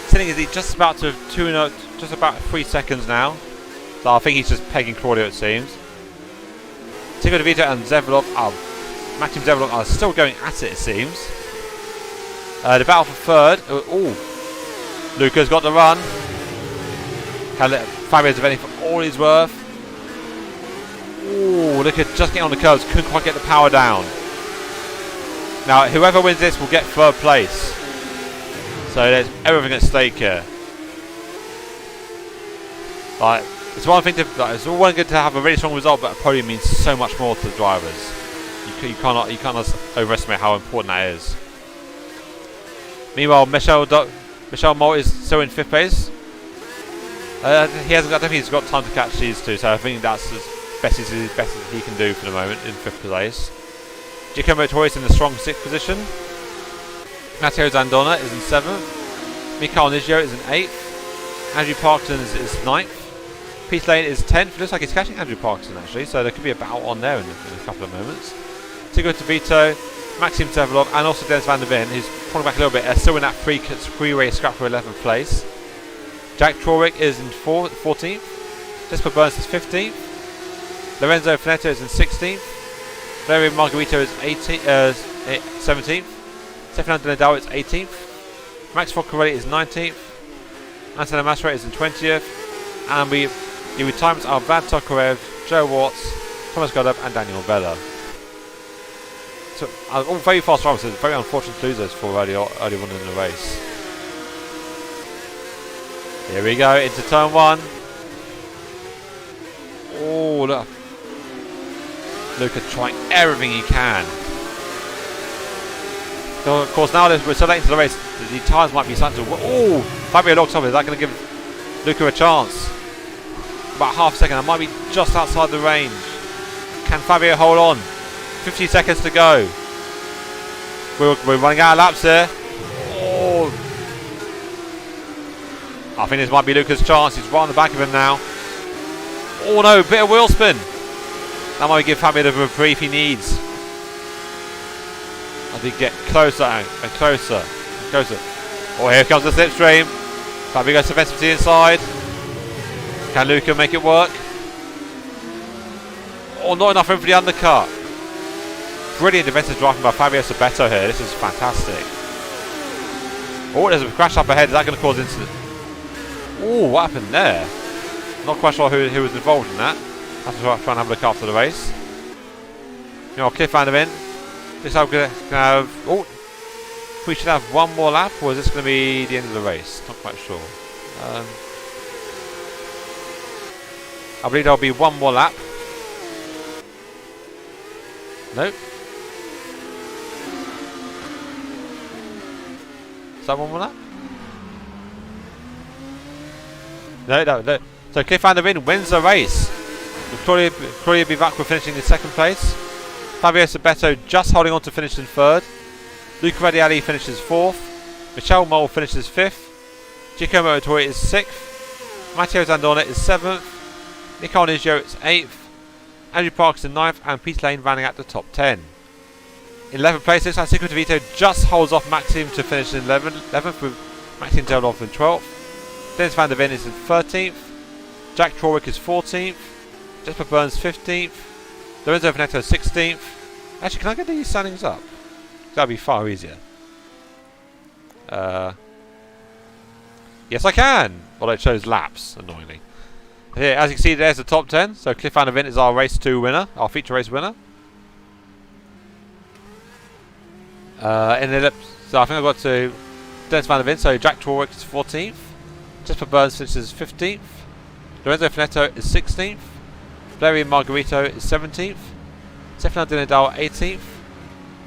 [SPEAKER 1] sitting is just about to just about 3 seconds now. So I think he's just pegging Claudio it seems. Nico De Vito and Zevolov Maxim Zevolov are still going at it seems. The battle for third. Oh, Luca's got the run. Fabio's defending for all he's worth. Ooh, look at just getting on the curves, couldn't quite get the power down. Now, whoever wins this will get third place. So there's everything at stake here. Like, it's one thing it's all well good to have a really strong result, but it probably means so much more to the drivers. You cannot overestimate how important that is. Meanwhile, Michel Mol is still in 5th place. I don't think he's got time to catch these two, so I think that's as best as he can do for the moment in 5th place. Giacomo Torres in the strong 6th position. Matteo Zandona is in 7th. Mikael Nigio is in 8th. Andrew Parkinson is 9th. Peter Lane is 10th. It looks like he's catching Andrew Parkinson actually, so there could be a battle on there in a couple of moments. Nico De Vito, Maxim Zevolov, and also Dennis Van der Ven, who's pulling back a little bit, still in that three-race scrap for 11th place. Jack Trawick is in 14th. Jesper Burns is 15th. Lorenzo Finetto is in 16th. Valerio Margarito is 17th. Stefano De Nadal is 18th. Max Foccarelli is 19th. Antonio Masra is in 20th. And the retirements are Vlad Tokarev, Joe Watts, Thomas Godab, and Daniel Vella. So, all very fast drivers, so very unfortunate losers for early on in the race. Here we go, into turn 1. Oh, look. Luca trying everything he can. So, of course, now we're so late into the race, the tyres might be starting to... Oh! Fabio locked up. Is that going to give Luca a chance? About half a second. That might be just outside the range. Can Fabio hold on? 50 seconds to go. We're running out of laps here. Oh! I think this might be Luca's chance. He's right on the back of him now. Oh no, bit of wheel spin. That might give Fabio the reprieve he needs. As we get closer and closer and closer. Oh, here comes the slipstream. Fabio goes defensive to the inside. Can Luca make it work? Oh, not enough room for the undercut. Brilliant defensive driving by Fabio Sabetto here. This is fantastic. Oh, there's a crash up ahead. Is that going to cause incident? Oh, what happened there? Not quite sure who was involved in that. Have to try and have a look after the race. You know, Cliff Van der Ven. This how we're going to have. Oh, we should have one more lap, or is this going to be the end of the race? Not quite sure. I believe there'll be one more lap. Nope. Is that one more lap? No. So Cliff van der Ven wins the race. Claudia Bivac will finishing in second place. Fabio Sabetto just holding on to finish in third. Luca Radiali finishes fourth. Michel Mole finishes fifth. Giacomo Otori is sixth. Matteo Zandona is seventh. Nicole Nigio is eighth. Andrew Parks in ninth, and Peter Lane running at the top 10. In 11th place, looks like Cico DeVito just holds off Maxime to finish in 11th, with Maxime tailed off in 12th. Dennis van der Ven is in 13th. Jack Trawick is 14th. Jesper Burns 15th. Lorenzo Veneto 16th. Actually, can I get these standings up? That'd be far easier. Yes, I can. Well, it shows laps, annoyingly. Here, as you can see, there's the top 10. So Cliff van der Ven is our race 2 winner, our feature race winner. In the so I think I got to Dennis van der Ven. So Jack Trawick is 14th. Jesper Burns finishes 15th. Lorenzo Finetto is 16th. Valerio Margarito is 17th. Stefano Di Nadal 18th.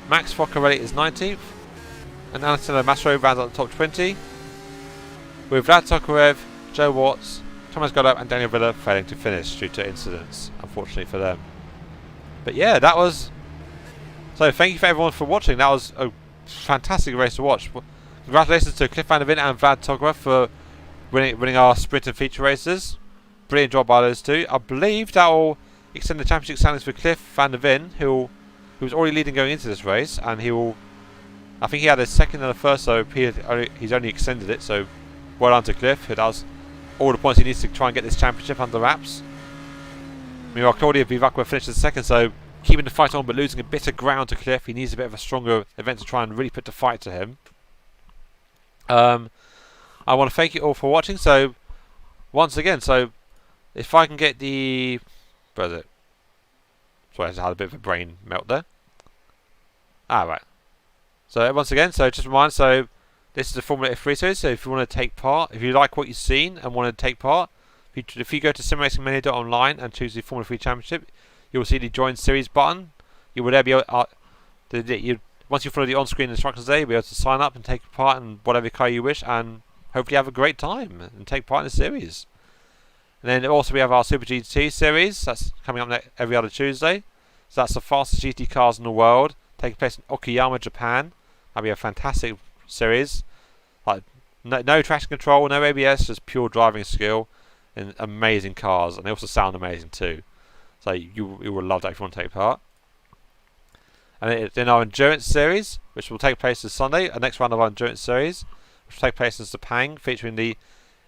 [SPEAKER 1] Max Foccarelli is 19th. And Antonio Mastro rounds out the top 20. With Vlad Tokarev, Joe Watts, Thomas Goddard and Daniel Villa failing to finish due to incidents, unfortunately for them. But yeah, that was... So thank you for everyone for watching. That was a fantastic race to watch. Congratulations to Cliff van der Ven and Vlad Tokarev for winning our sprint and feature races. Brilliant job by those two. I believe that will extend the championship standings for Cliff van der Ven, who was already leading going into this race, and he will... I think he had a second and a first, so he's only extended it, so well done to Cliff, who does all the points he needs to try and get this championship under wraps. Meanwhile, Claudia Vivacqua finishes second, so keeping the fight on but losing a bit of ground to Cliff. He needs a bit of a stronger event to try and really put the fight to him. I want to thank you all for watching. So once again, so if I can get the... Where is it? Sorry, I just had a bit of a brain melt there. Right. So once again, so just a reminder, so this is the Formula F3 series, so if you want to take part, if you like what you've seen and want to take part, if you go to simracingmania.online and choose the Formula 3 Championship, you will see the Join Series button. You will there be able once you follow the on-screen instructions there, you'll be able to sign up and take part in whatever car you wish, and hopefully have a great time and take part in the series. And then also we have our Super GT series, that's coming up every other Tuesday. So that's the fastest GT cars in the world, taking place in Okayama, Japan. That'll be a fantastic series. Like no traction control, no ABS, just pure driving skill and amazing cars, and they also sound amazing too. So you will love that if you want to take part. And then our endurance series, which will take place this Sunday, the next round of our endurance series, which will take place in Sepang, featuring the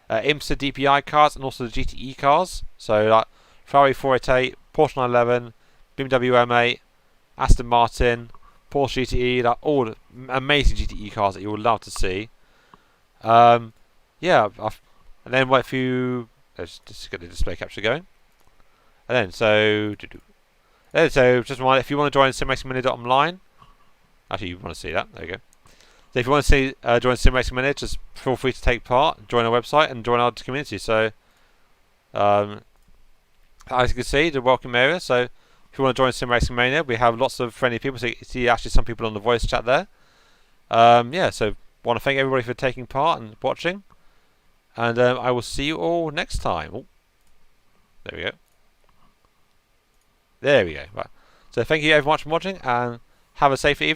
[SPEAKER 1] IMSA DPI cars and also the GTE cars. So like Ferrari 488, Porsche 911, BMW M8, Aston Martin, Porsche GTE, like all amazing GTE cars that you would love to see. And then what if you... Let's just get the display capture going. And then, so just a reminder, if you want to join simracingmania.online, actually you want to see that, there you go. So if you want to see join Sim Racing Mania, just feel free to take part, join our website and join our community. So as you can see, the welcome area. So if you want to join Sim Racing Mania, we have lots of friendly people. So you see actually some people on the voice chat there. So want to thank everybody for taking part and watching. And I will see you all next time. Oh, there we go. There we go. Right. So thank you everyone for watching, and have a safe evening.